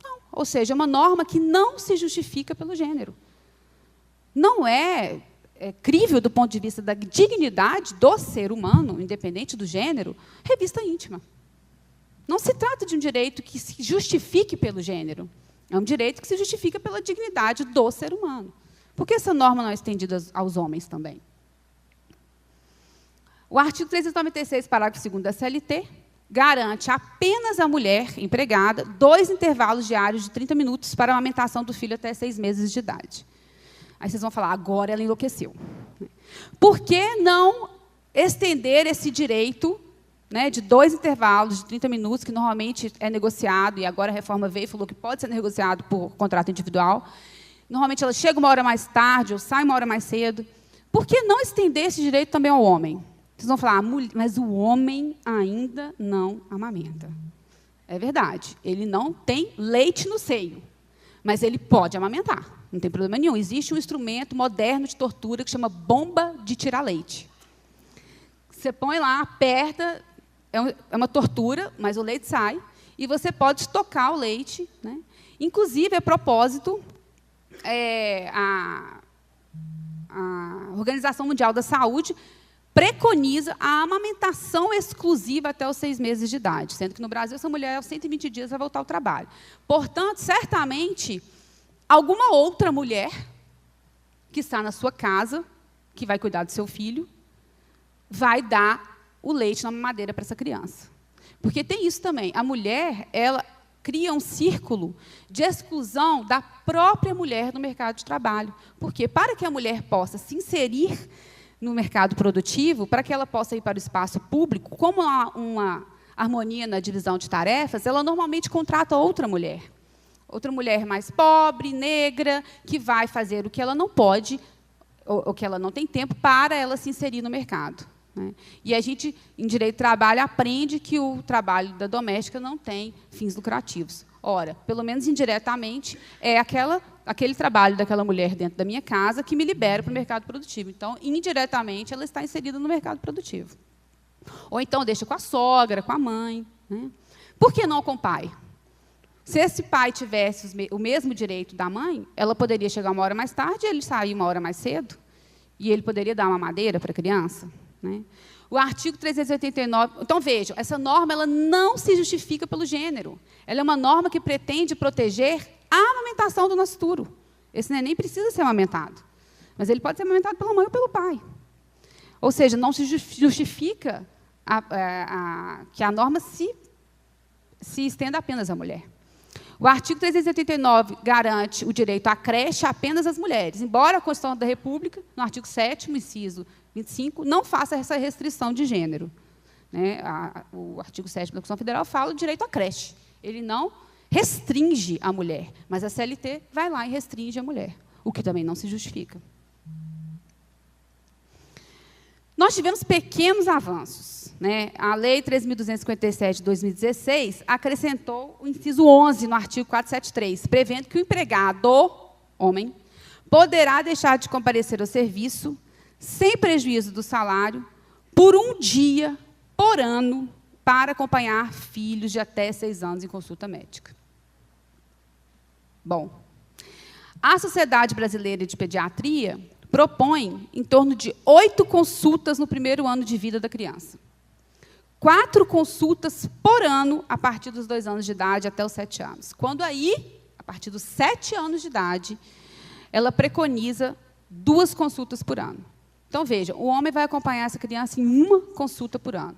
Não. Ou seja, é uma norma que não se justifica pelo gênero. Não é crível do ponto de vista da dignidade do ser humano, independente do gênero, revista íntima. Não se trata de um direito que se justifique pelo gênero. É um direito que se justifica pela dignidade do ser humano. Por que essa norma não é estendida aos homens também? O artigo 396, parágrafo 2º da CLT, garante apenas à mulher empregada 2 intervalos diários de 30 minutos para a amamentação do filho até 6 meses de idade. Aí vocês vão falar, agora ela enlouqueceu. Por que não estender esse direito, né, de 2 intervalos de 30 minutos, que normalmente é negociado, e agora a reforma veio e falou que pode ser negociado por contrato individual. Normalmente ela chega uma hora mais tarde, ou sai uma hora mais cedo. Por que não estender esse direito também ao homem? Vocês vão falar, mas o homem ainda não amamenta. É verdade, ele não tem leite no seio, mas ele pode amamentar, não tem problema nenhum. Existe um instrumento moderno de tortura que chama bomba de tirar leite. Você põe lá, aperta, é uma tortura, mas o leite sai, e você pode estocar o leite. Né? Inclusive, a propósito, a Organização Mundial da Saúde preconiza a amamentação exclusiva até os 6 meses de idade, sendo que no Brasil essa mulher aos 120 dias vai voltar ao trabalho. Portanto, certamente, alguma outra mulher que está na sua casa, que vai cuidar do seu filho, vai dar o leite na mamadeira para essa criança. Porque tem isso também. A mulher, ela cria um círculo de exclusão da própria mulher no mercado de trabalho. Porque, para que a mulher possa se inserir no mercado produtivo, para que ela possa ir para o espaço público, como há uma harmonia na divisão de tarefas, ela normalmente contrata outra mulher mais pobre, negra, que vai fazer o que ela não pode, ou que ela não tem tempo, para ela se inserir no mercado. né? E a gente, em direito do trabalho, aprende que o trabalho da doméstica não tem fins lucrativos. Ora, pelo menos indiretamente, é aquele trabalho daquela mulher dentro da minha casa que me libera para o mercado produtivo. Então, indiretamente, ela está inserida no mercado produtivo. Ou então deixa com a sogra, com a mãe, né? Por que não com o pai? Se esse pai tivesse o mesmo direito da mãe, ela poderia chegar uma hora mais tarde e ele sair uma hora mais cedo, e ele poderia dar uma madeira para a criança, né? O artigo 389... Então, vejam, essa norma ela não se justifica pelo gênero. Ela é uma norma que pretende proteger a amamentação do nascituro. Esse neném precisa ser amamentado, mas ele pode ser amamentado pela mãe ou pelo pai. Ou seja, não se justifica que a norma se estenda apenas à mulher. O artigo 389 garante o direito à creche apenas às mulheres, embora a Constituição da República, no artigo 7º, inciso 25, não faça essa restrição de gênero, né? O artigo 7º da Constituição Federal fala do direito à creche. Ele não restringe a mulher, mas a CLT vai lá e restringe a mulher, o que também não se justifica. Nós tivemos pequenos avanços, né? A Lei 3.257 de 2016 acrescentou o inciso 11 no artigo 473, prevendo que o empregado, homem, poderá deixar de comparecer ao serviço, sem prejuízo do salário, por um dia por ano, para acompanhar filhos de até 6 anos em consulta médica. Bom, a Sociedade Brasileira de Pediatria propõe em torno de 8 consultas no primeiro ano de vida da criança. 4 consultas por ano a partir dos 2 anos de idade até os 7 anos. Quando aí, a partir dos 7 anos de idade, ela preconiza 2 consultas por ano. Então, vejam, o homem vai acompanhar essa criança em 1 consulta por ano.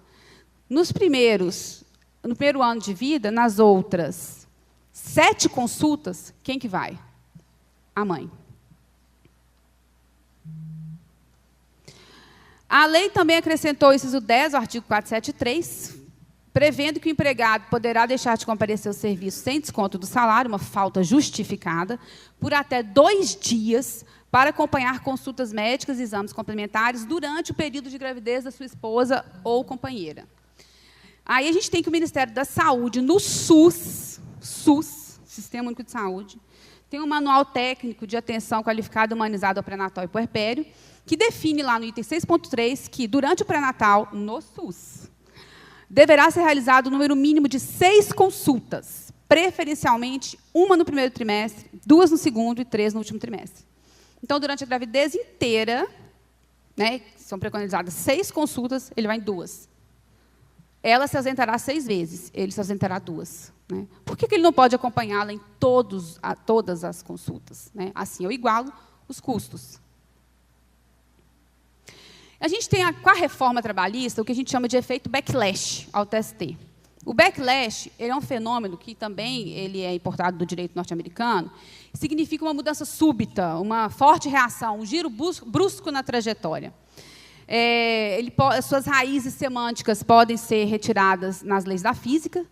No primeiro ano de vida, nas outras 7 consultas, quem que vai? A mãe. A lei também acrescentou o inciso 10 ao artigo 473, prevendo que o empregado poderá deixar de comparecer ao serviço sem desconto do salário, uma falta justificada, por até 2 dias, para acompanhar consultas médicas e exames complementares durante o período de gravidez da sua esposa ou companheira. Aí a gente tem que o Ministério da Saúde, no SUS, Sistema Único de Saúde, tem um manual técnico de atenção qualificada e humanizada ao pré-natal e puerpério, que define lá no item 6.3 que, durante o pré-natal, no SUS, deverá ser realizado o número mínimo de 6 consultas, preferencialmente 1 no primeiro trimestre, 2 no segundo e 3 no último trimestre. Então, durante a gravidez inteira, né, são preconizadas 6 consultas, ele vai em 2. Ela se ausentará 6 vezes, ele se ausentará 2. Né? Por que ele não pode acompanhá-la em todas as consultas? Né? Assim, eu igualo os custos. A gente tem, com a reforma trabalhista, o que a gente chama de efeito backlash ao TST. O backlash ele é um fenômeno que também ele é importado do direito norte-americano, significa uma mudança súbita, uma forte reação, um giro brusco na trajetória. Suas raízes semânticas podem ser retiradas nas leis da física,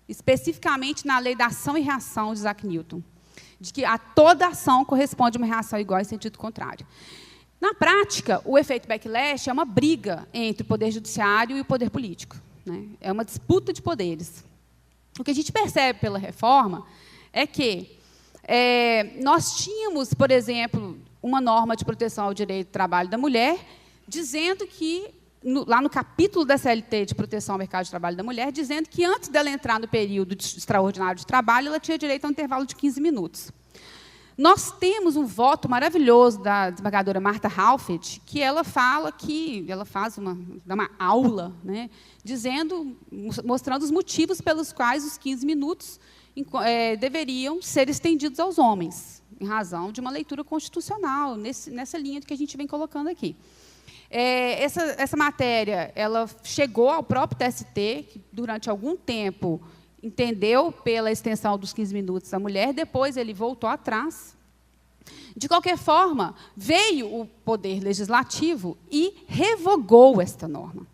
especificamente na lei da ação e reação de Isaac Newton, de que a toda ação corresponde a uma reação igual em sentido contrário. Na prática, o efeito backlash é uma briga entre o poder judiciário e o poder político, né? É uma disputa de poderes. O que a gente percebe pela reforma é que nós tínhamos, por exemplo, uma norma de proteção ao direito do trabalho da mulher, dizendo que, lá no capítulo da CLT de proteção ao mercado de trabalho da mulher, dizendo que, antes dela entrar no período extraordinário de trabalho, ela tinha direito a um intervalo de 15 minutos. Nós temos um voto maravilhoso da desembargadora Marta Halfett, que ela fala dá uma aula, né, mostrando os motivos pelos quais os 15 minutos deveriam ser estendidos aos homens, em razão de uma leitura constitucional, nessa linha que a gente vem colocando aqui. Essa matéria ela chegou ao próprio TST, que, durante algum tempo, entendeu pela extensão dos 15 minutos da mulher, depois ele voltou atrás. De qualquer forma, veio o Poder Legislativo e revogou esta norma.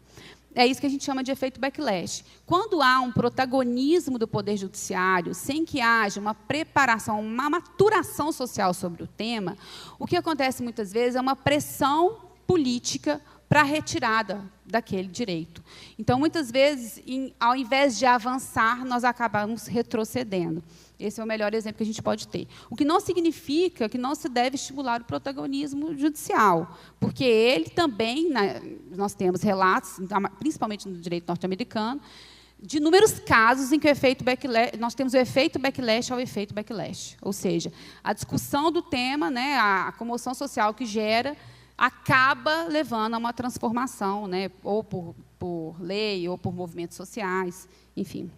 É isso que a gente chama de efeito backlash. Quando há um protagonismo do Poder Judiciário, sem que haja uma preparação, uma maturação social sobre o tema, o que acontece muitas vezes é uma pressão política para a retirada daquele direito. Então, muitas vezes, ao invés de avançar, nós acabamos retrocedendo. Esse é o melhor exemplo que a gente pode ter. O que não significa que não se deve estimular o protagonismo judicial, porque ele também, nós temos relatos, principalmente no direito norte-americano, de inúmeros casos em que nós temos o efeito backlash ao efeito backlash. Ou seja, a discussão do tema, né, a comoção social que gera, acaba levando a uma transformação, né, ou por lei, ou por movimentos sociais, enfim.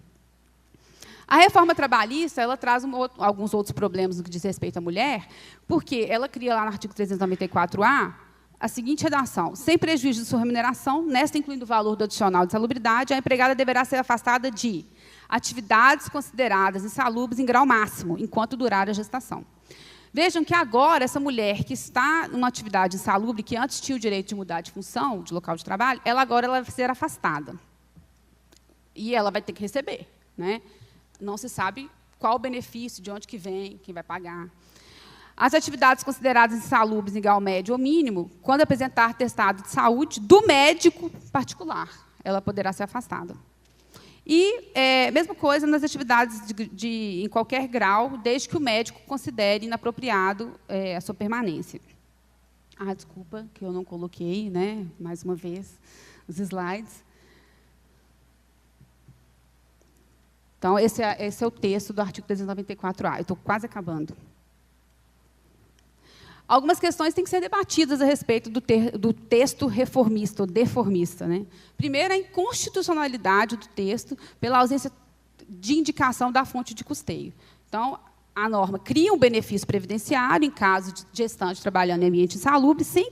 A reforma trabalhista ela traz alguns outros problemas no que diz respeito à mulher, porque ela cria lá no artigo 394-A a seguinte redação: sem prejuízo de sua remuneração, nesta incluindo o valor do adicional de salubridade, a empregada deverá ser afastada de atividades consideradas insalubres em grau máximo, enquanto durar a gestação. Vejam que agora, essa mulher que está numa atividade insalubre, que antes tinha o direito de mudar de função, de local de trabalho, agora ela vai ser afastada. E ela vai ter que receber, né? Não se sabe qual o benefício, de onde que vem, quem vai pagar. As atividades consideradas insalubres em grau médio ou mínimo, quando apresentar atestado de saúde do médico particular, ela poderá ser afastada. E mesma coisa nas atividades em qualquer grau, desde que o médico considere inapropriado a sua permanência. Desculpa, que eu não coloquei, né, mais uma vez, os slides. Então, esse é o texto do artigo 394-A. Eu estou quase acabando. Algumas questões têm que ser debatidas a respeito do texto reformista ou deformista, né? Primeiro, a inconstitucionalidade do texto pela ausência de indicação da fonte de custeio. Então, a norma cria um benefício previdenciário em caso de gestante trabalhando em ambiente insalubre, sem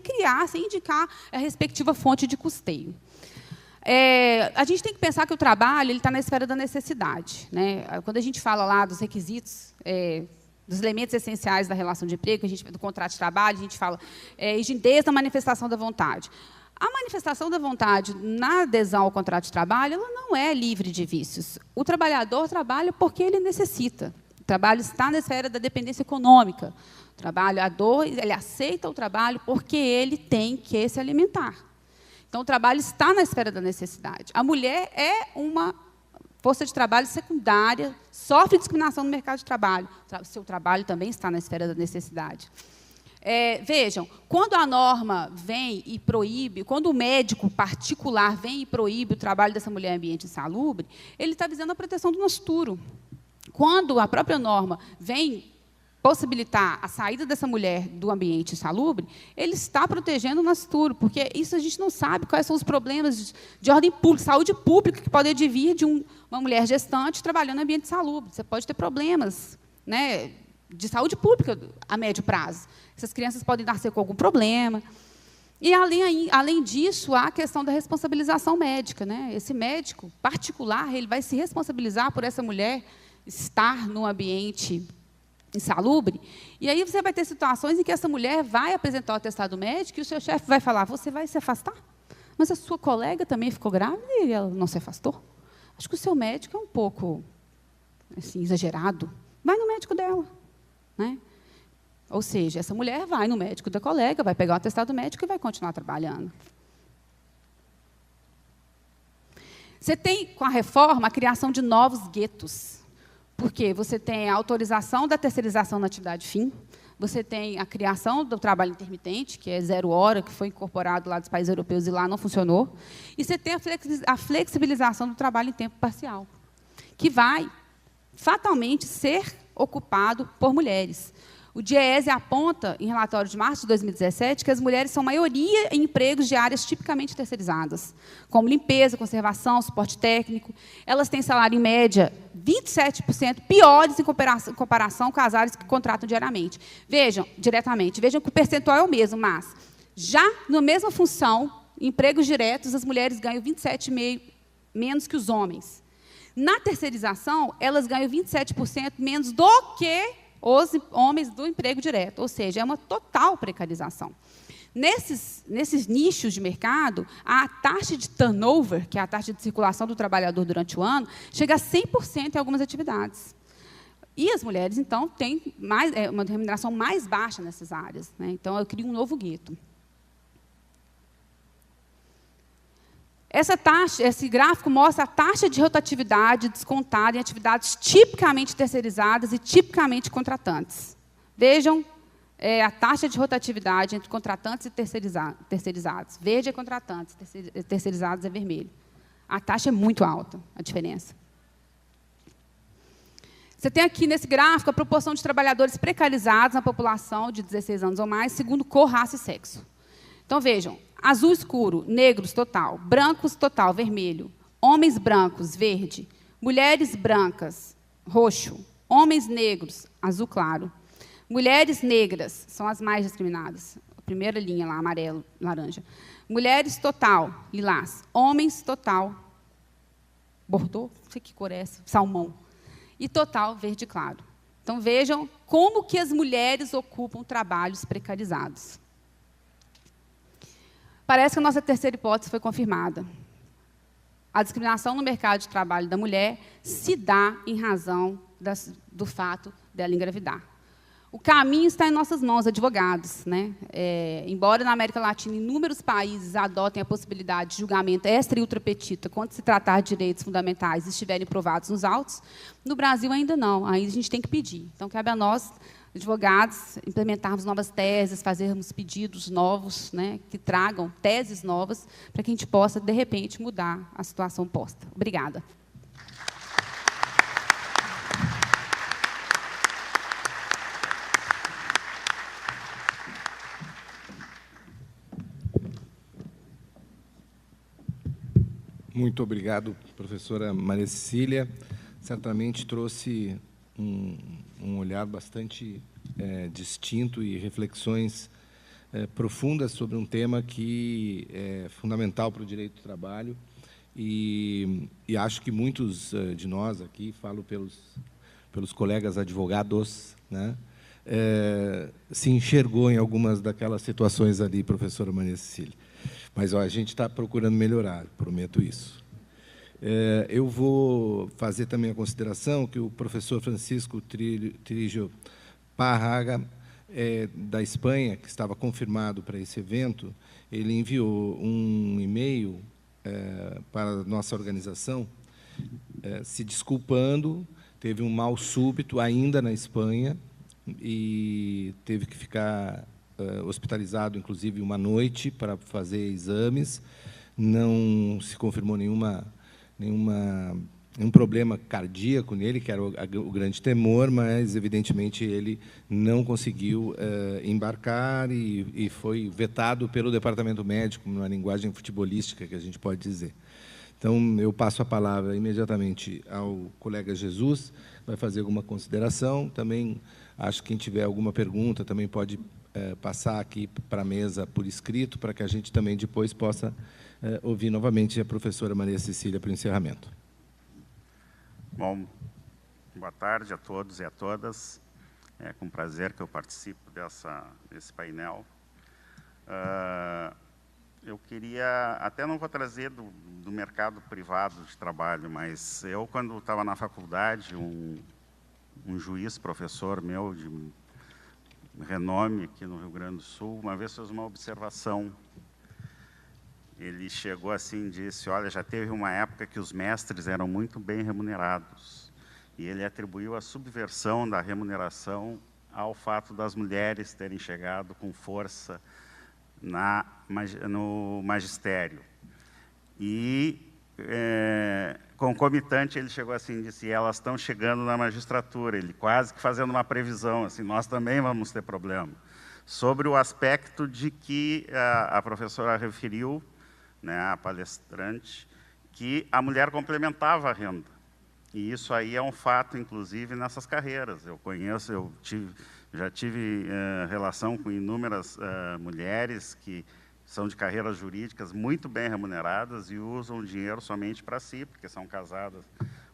indicar a respectiva fonte de custeio. A gente tem que pensar que o trabalho está na esfera da necessidade, né? Quando a gente fala lá dos requisitos, dos elementos essenciais da relação de emprego, do contrato de trabalho, a gente fala desde a manifestação da vontade. A manifestação da vontade na adesão ao contrato de trabalho, ela não é livre de vícios. O trabalhador trabalha porque ele necessita. O trabalho está na esfera da dependência econômica. O trabalhador, ele aceita o trabalho porque ele tem que se alimentar. Então, o trabalho está na esfera da necessidade. A mulher é uma força de trabalho secundária, sofre discriminação no mercado de trabalho. O seu trabalho também está na esfera da necessidade. Vejam, quando a norma vem e proíbe, quando o médico particular vem e proíbe o trabalho dessa mulher em ambiente insalubre, ele está visando a proteção do nascituro. Quando a própria norma vem possibilitar a saída dessa mulher do ambiente insalubre, ele está protegendo o nascituro, porque isso a gente não sabe quais são os problemas de ordem pública, saúde pública, que podem advir de uma mulher gestante trabalhando no ambiente insalubre. Você pode ter problemas, né, de saúde pública a médio prazo. Essas crianças podem nascer com algum problema. E, além disso, há a questão da responsabilização médica, né? Esse médico particular ele vai se responsabilizar por essa mulher estar no ambiente insalubre, e aí você vai ter situações em que essa mulher vai apresentar o atestado médico e o seu chefe vai falar: você vai se afastar? Mas a sua colega também ficou grávida e ela não se afastou? Acho que o seu médico é um pouco assim, exagerado. Vai no médico dela, né? Ou seja, essa mulher vai no médico da colega, vai pegar o atestado médico e vai continuar trabalhando. Você tem, com a reforma, a criação de novos guetos. Porque você tem a autorização da terceirização na atividade fim, você tem a criação do trabalho intermitente, que é 0 hora, que foi incorporado lá dos países europeus e lá não funcionou, e você tem a flexibilização do trabalho em tempo parcial, que vai fatalmente ser ocupado por mulheres. O DIEESE aponta, em relatório de março de 2017, que as mulheres são maioria em empregos de áreas tipicamente terceirizadas, como limpeza, conservação, suporte técnico. Elas têm salário, em média, 27% piores em comparação com as áreas que contratam diretamente. Vejam que o percentual é o mesmo, mas, já na mesma função, em empregos diretos, as mulheres ganham 27,5% menos que os homens. Na terceirização, elas ganham 27% menos do que os homens do emprego direto, ou seja, é uma total precarização. Nesses nichos de mercado, a taxa de turnover, que é a taxa de circulação do trabalhador durante o ano, chega a 100% em algumas atividades. E as mulheres, então, têm uma remuneração mais baixa nessas áreas, né? Então, eu crio um novo gueto. Essa taxa, esse gráfico mostra a taxa de rotatividade descontada em atividades tipicamente terceirizadas e tipicamente contratantes. Vejam a taxa de rotatividade entre contratantes e terceirizados. Verde é contratantes, terceirizados é vermelho. A taxa é muito alta, a diferença. Você tem aqui nesse gráfico a proporção de trabalhadores precarizados na população de 16 anos ou mais, segundo cor, raça e sexo. Então, vejam, azul escuro, negros, total, brancos, total, vermelho, homens brancos, verde, mulheres brancas, roxo, homens negros, azul claro, mulheres negras, são as mais discriminadas, a primeira linha lá, amarelo, laranja, mulheres, total, lilás, homens, total, bordô, não sei que cor é essa, salmão, e total, verde claro. Então, vejam como que as mulheres ocupam trabalhos precarizados. Parece que a nossa terceira hipótese foi confirmada. A discriminação no mercado de trabalho da mulher se dá em razão do fato dela engravidar. O caminho está em nossas mãos, advogados, né? Embora na América Latina inúmeros países adotem a possibilidade de julgamento extra e ultra petita quando se tratar de direitos fundamentais e estiverem provados nos autos, no Brasil ainda não. Aí a gente tem que pedir. Então, cabe a nós, advogados, implementarmos novas teses, fazermos pedidos novos, né, que tragam teses novas, para que a gente possa, de repente, mudar a situação posta. Obrigada. Muito obrigado, professora Maria Cecília. Certamente trouxe um olhar bastante distinto e reflexões profundas sobre um tema que é fundamental para o direito do trabalho e acho que muitos de nós aqui, falo pelos colegas advogados, né, se enxergou em algumas daquelas situações ali, professora Maria Cecília. Mas a gente está procurando melhorar, prometo isso. Eu vou fazer também a consideração que o professor Francisco Trillo Parraga, da Espanha, que estava confirmado para esse evento, ele enviou um e-mail para a nossa organização, se desculpando, teve um mal súbito ainda na Espanha e teve que ficar hospitalizado, inclusive, uma noite para fazer exames. Não se confirmou nenhum problema cardíaco nele, que era o grande temor, mas, evidentemente, ele não conseguiu embarcar e foi vetado pelo departamento médico, numa linguagem futebolística, que a gente pode dizer. Então, eu passo a palavra imediatamente ao colega Jesus, vai fazer alguma consideração. Também, acho que quem tiver alguma pergunta também pode passar aqui para a mesa por escrito, para que a gente também depois possa ouvir novamente a professora Maria Cecília para o encerramento. Bom, boa tarde a todos e a todas. É com prazer que eu participo desse painel. Eu queria, até não vou trazer do mercado privado de trabalho, mas eu, quando estava na faculdade, um juiz, professor meu, de renome aqui no Rio Grande do Sul, uma vez fez uma observação. Ele chegou assim e disse, olha, já teve uma época que os mestres eram muito bem remunerados. E ele atribuiu a subversão da remuneração ao fato das mulheres terem chegado com força no magistério. E, concomitante, ele chegou assim e disse, elas estão chegando na magistratura, ele quase que fazendo uma previsão, assim, nós também vamos ter problema. Sobre o aspecto de que a professora referiu, né, a palestrante, que a mulher complementava a renda. E isso aí é um fato, inclusive, nessas carreiras. Eu conheço, já tive relação com inúmeras mulheres que são de carreiras jurídicas muito bem remuneradas e usam o dinheiro somente para si, porque são casadas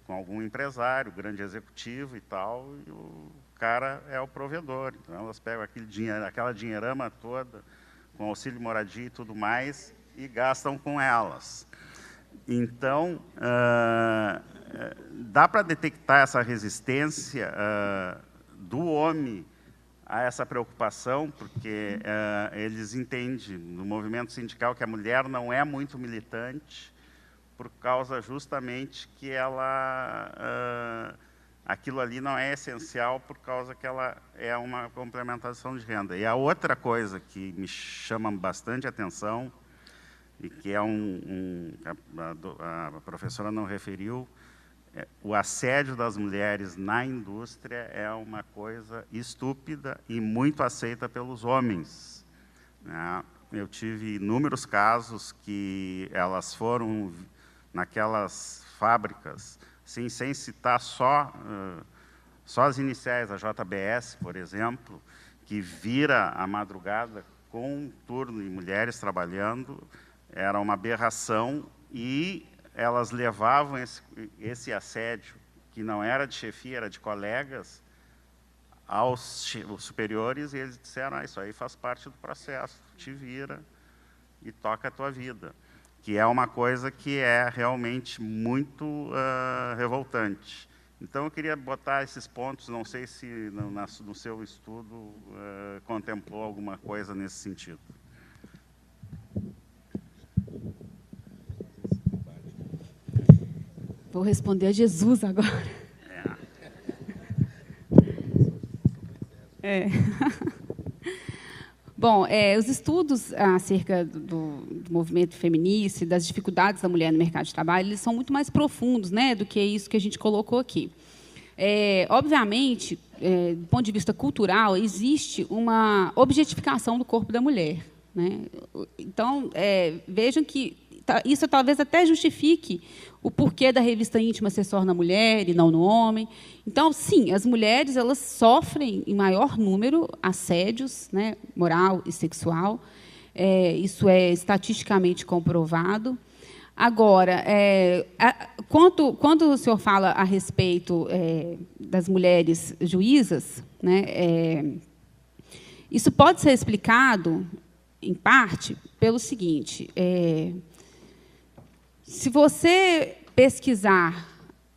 com algum empresário, grande executivo e tal, e o cara é o provedor. Então, elas pegam aquela dinheirama toda, com auxílio moradia e tudo mais, e gastam com elas. Então, dá para detectar essa resistência do homem a essa preocupação, porque eles entendem no movimento sindical que a mulher não é muito militante por causa justamente que ela, aquilo ali não é essencial por causa que ela é uma complementação de renda. E a outra coisa que me chama bastante atenção, e que é a professora não referiu, o assédio das mulheres na indústria é uma coisa estúpida e muito aceita pelos homens, né? Eu tive inúmeros casos que elas foram naquelas fábricas, assim, sem citar só as iniciais, a JBS, por exemplo, que vira a madrugada com um turno e mulheres trabalhando, era uma aberração, e elas levavam esse assédio, que não era de chefia, era de colegas, aos superiores, e eles disseram, isso aí faz parte do processo, te vira e toca a tua vida, que é uma coisa que é realmente muito revoltante. Então, eu queria botar esses pontos, não sei se no seu estudo contemplou alguma coisa nesse sentido. Vou responder a Jesus agora. Bom, os estudos acerca do movimento feminista e das dificuldades da mulher no mercado de trabalho, eles são muito mais profundos, né, do que isso que a gente colocou aqui. Obviamente, do ponto de vista cultural, existe uma objetificação do corpo da mulher, né? Então, vejam que isso talvez até justifique o porquê da revista íntima ser só na mulher e não no homem. Então, sim, as mulheres elas sofrem em maior número assédios, né, moral e sexual. Isso é estatisticamente comprovado. Agora, quando o senhor fala a respeito das mulheres juízas, né, isso pode ser explicado, em parte, pelo seguinte. Se você pesquisar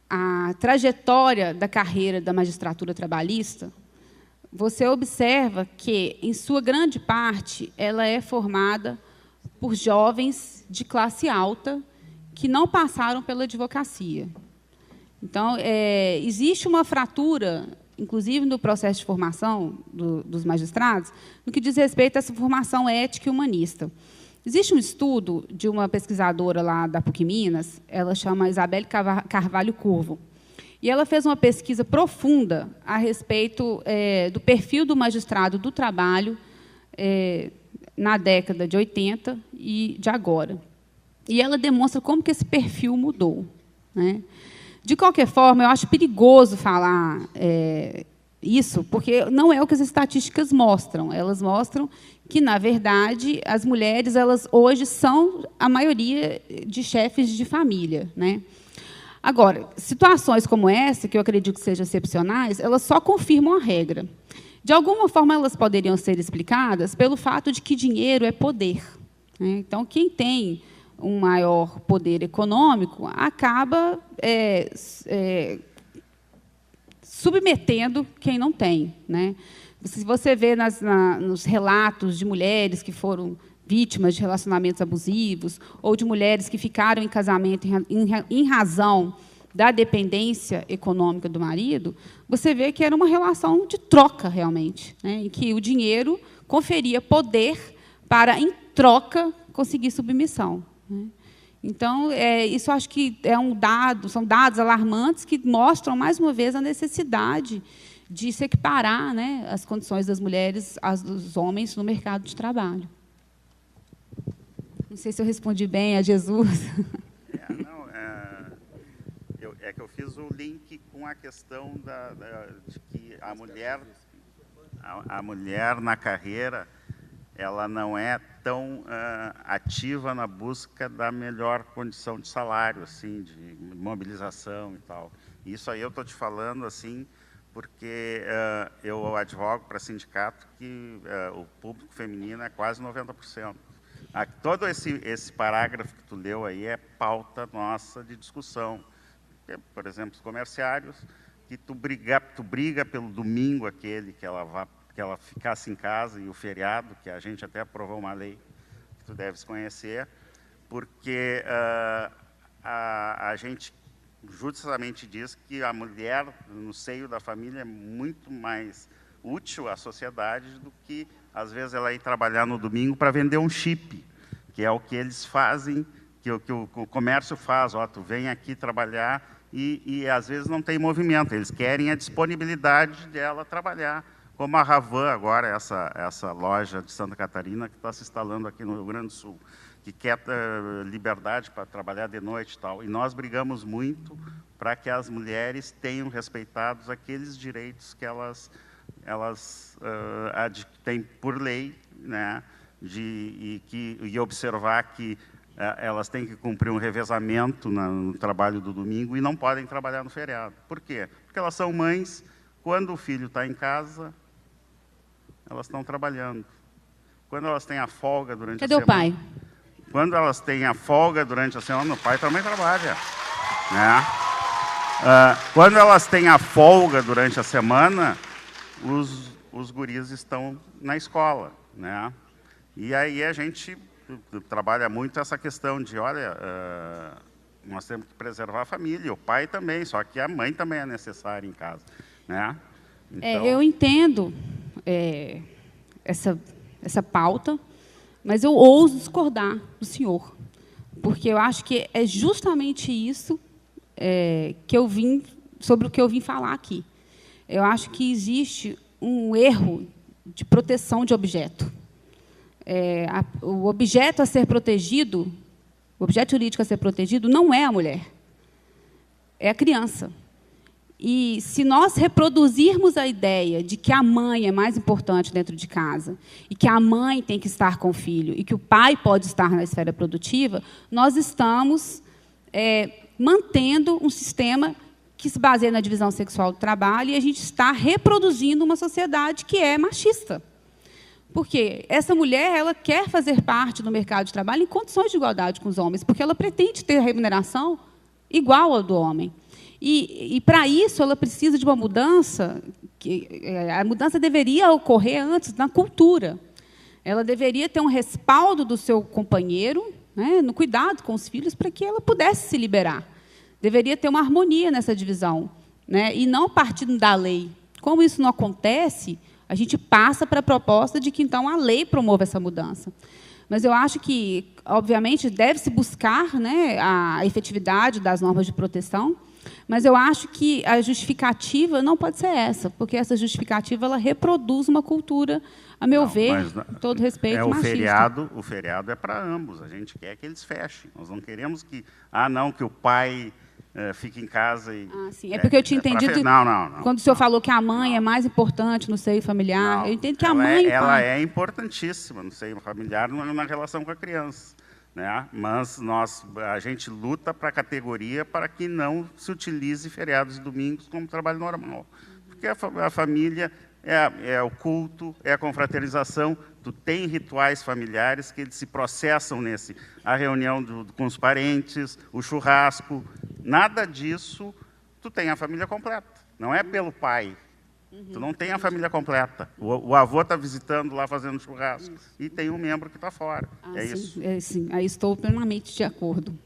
a trajetória da carreira da magistratura trabalhista, você observa que, em sua grande parte, ela é formada por jovens de classe alta que não passaram pela advocacia. Então, existe uma fratura, inclusive no processo de formação dos magistrados, no que diz respeito a essa formação ética e humanista. Existe um estudo de uma pesquisadora lá da PUC Minas, ela chama Isabelle Carvalho Curvo, e ela fez uma pesquisa profunda a respeito do perfil do magistrado do trabalho na década de 80 e de agora. E ela demonstra como que esse perfil mudou, né? De qualquer forma, eu acho perigoso falar isso, porque não é o que as estatísticas mostram. Elas mostram que, na verdade, as mulheres elas hoje são a maioria de chefes de família, né? Agora, situações como essa, que eu acredito que sejam excepcionais, elas só confirmam a regra. De alguma forma, elas poderiam ser explicadas pelo fato de que dinheiro é poder, né? Então, quem tem um maior poder econômico acaba submetendo quem não tem, né? Se você vê nos relatos de mulheres que foram vítimas de relacionamentos abusivos ou de mulheres que ficaram em casamento em razão da dependência econômica do marido, você vê que era uma relação de troca, realmente, né, em que o dinheiro conferia poder para, em troca, conseguir submissão, né? Então, isso acho que são dados alarmantes que mostram, mais uma vez, a necessidade de se equiparar, né, as condições das mulheres às dos homens no mercado de trabalho. Não sei se eu respondi bem a Jesus. É que eu fiz o link com a questão de que a mulher na carreira ela não é tão ativa na busca da melhor condição de salário, assim, de mobilização e tal. Isso aí eu estou te falando assim, porque eu advogo para sindicato que o público feminino é quase 90%. Todo esse parágrafo que tu leu aí é pauta nossa de discussão. Por exemplo, os comerciários, que tu briga pelo domingo aquele que ela ficasse em casa, e o feriado, que a gente até aprovou uma lei que tu deves conhecer, porque a gente justamente diz que a mulher no seio da família é muito mais útil à sociedade do que, às vezes, ela ir trabalhar no domingo para vender um chip, que é o que eles fazem, que o comércio faz. Ó, tu vem aqui trabalhar e, às vezes, não tem movimento. Eles querem a disponibilidade dela trabalhar, como a Ravan agora, essa loja de Santa Catarina, que está se instalando aqui no Rio Grande do Sul, que quer liberdade para trabalhar de noite e tal. E nós brigamos muito para que as mulheres tenham respeitados aqueles direitos que elas têm por lei, né? E observar que elas têm que cumprir um revezamento no trabalho do domingo e não podem trabalhar no feriado. Por quê? Porque elas são mães, quando o filho está em casa, elas estão trabalhando. Quando elas têm a folga durante a semana... Cadê o pai? Quando elas têm a folga durante a semana, o pai também trabalha, né? Quando elas têm a folga durante a semana, os guris estão na escola, né? E aí a gente trabalha muito essa questão de, olha, nós temos que preservar a família, o pai também, só que a mãe também é necessária em casa, né? Então... eu entendo essa pauta, mas eu ouso discordar do senhor, porque eu acho que é justamente isso sobre o que eu vim falar aqui. Eu acho que existe um erro de proteção de objeto. O objeto a ser protegido, o objeto jurídico a ser protegido não é a mulher, é a criança. E se nós reproduzirmos a ideia de que a mãe é mais importante dentro de casa, e que a mãe tem que estar com o filho, e que o pai pode estar na esfera produtiva, nós estamos mantendo um sistema que se baseia na divisão sexual do trabalho, e a gente está reproduzindo uma sociedade que é machista. Porque essa mulher ela quer fazer parte do mercado de trabalho em condições de igualdade com os homens, porque ela pretende ter remuneração igual à do homem. E para isso, ela precisa de uma mudança, a mudança deveria ocorrer antes na cultura. Ela deveria ter um respaldo do seu companheiro, né, no cuidado com os filhos, para que ela pudesse se liberar. Deveria ter uma harmonia nessa divisão, né, e não partindo da lei. Como isso não acontece, a gente passa para a proposta de que, então, a lei promova essa mudança. Mas eu acho que, obviamente, deve-se buscar, né, a efetividade das normas de proteção, mas eu acho que a justificativa não pode ser essa, porque essa justificativa ela reproduz uma cultura, a meu ver, com todo respeito, machista. O feriado é para ambos. A gente quer que eles fechem. Nós não queremos que, que o pai fique em casa e... sim. É porque eu tinha entendido... Não. Quando o senhor falou que a mãe é mais importante no seio familiar, não, eu entendo que a mãe... Ela é importantíssima no seio familiar, na relação com a criança. Né? Mas a gente luta para a categoria para que não se utilize feriados e domingos como trabalho normal. Porque a família é o culto, é a confraternização, tu tem rituais familiares que eles se processam a reunião com os parentes, o churrasco, nada disso, tu tem a família completa. Não é pelo pai. Tu não tem a família completa. O avô está visitando lá, fazendo churrasco, e tem um membro que está fora. Isso. Sim, aí estou plenamente de acordo.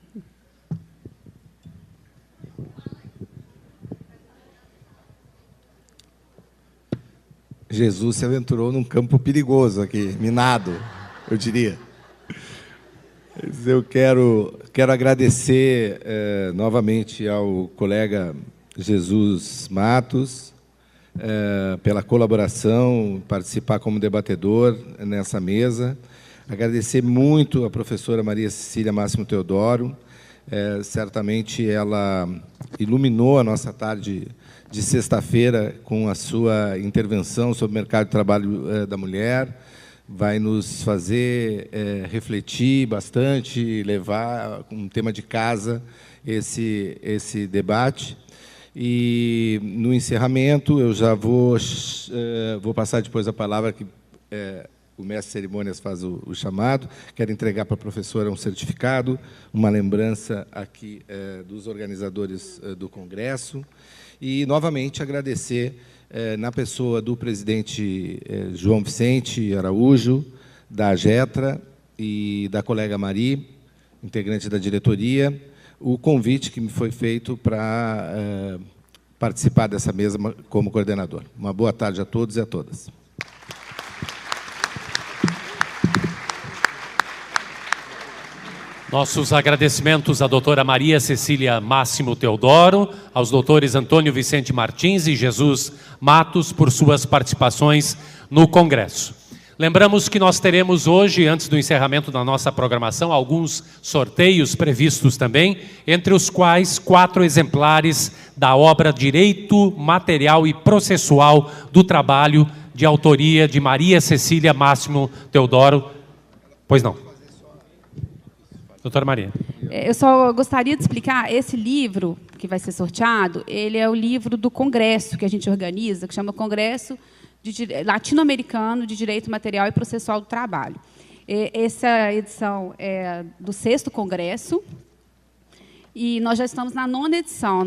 Jesus se aventurou num campo perigoso aqui, minado, eu diria. Mas eu quero agradecer novamente ao colega Jesus Matos, pela colaboração, participar como debatedor nessa mesa. Agradecer muito à professora Maria Cecília Máximo Teodoro. Certamente ela iluminou a nossa tarde de sexta-feira com a sua intervenção sobre o mercado de trabalho da mulher. Vai nos fazer refletir bastante, levar um tema de casa esse debate. E, no encerramento, eu já vou passar depois a palavra, que o mestre de cerimônias faz o chamado. Quero entregar para a professora um certificado, uma lembrança aqui dos organizadores do Congresso. E, novamente, agradecer, na pessoa do presidente João Vicente Araújo, da AGETRA, e da colega Mari, integrante da diretoria, o convite que me foi feito para participar dessa mesa como coordenador. Uma boa tarde a todos e a todas. Nossos agradecimentos à doutora Maria Cecília Máximo Teodoro, aos doutores Antônio Vicente Martins e Jesus Matos por suas participações no Congresso. Lembramos que nós teremos hoje, antes do encerramento da nossa programação, alguns sorteios previstos também, entre os quais 4 exemplares da obra Direito Material e Processual do Trabalho, de autoria de Maria Cecília Máximo Teodoro. Pois não. Doutora Maria. Eu só gostaria de explicar, esse livro que vai ser sorteado, ele é o livro do Congresso que a gente organiza, que chama Congresso Latino-Americano de Direito Material e Processual do Trabalho. Essa edição é do 6º Congresso, e nós já estamos na 9ª edição.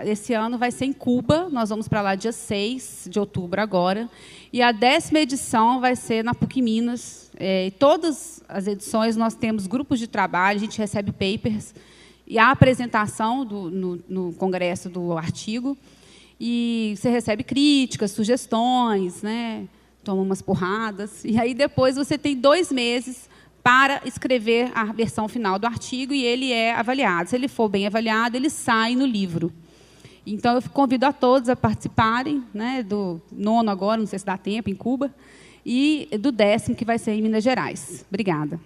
Esse ano vai ser em Cuba, nós vamos para lá dia 6 de outubro agora, e a 10ª edição vai ser na PUC Minas. Todas as edições nós temos grupos de trabalho, a gente recebe papers, e a apresentação no Congresso do artigo, e você recebe críticas, sugestões, né? Toma umas porradas, e aí depois você tem 2 meses para escrever a versão final do artigo, e ele é avaliado. Se ele for bem avaliado, ele sai no livro. Então, eu convido a todos a participarem, né, do 9º agora, não sei se dá tempo, em Cuba, e do 10º, que vai ser em Minas Gerais. Obrigada.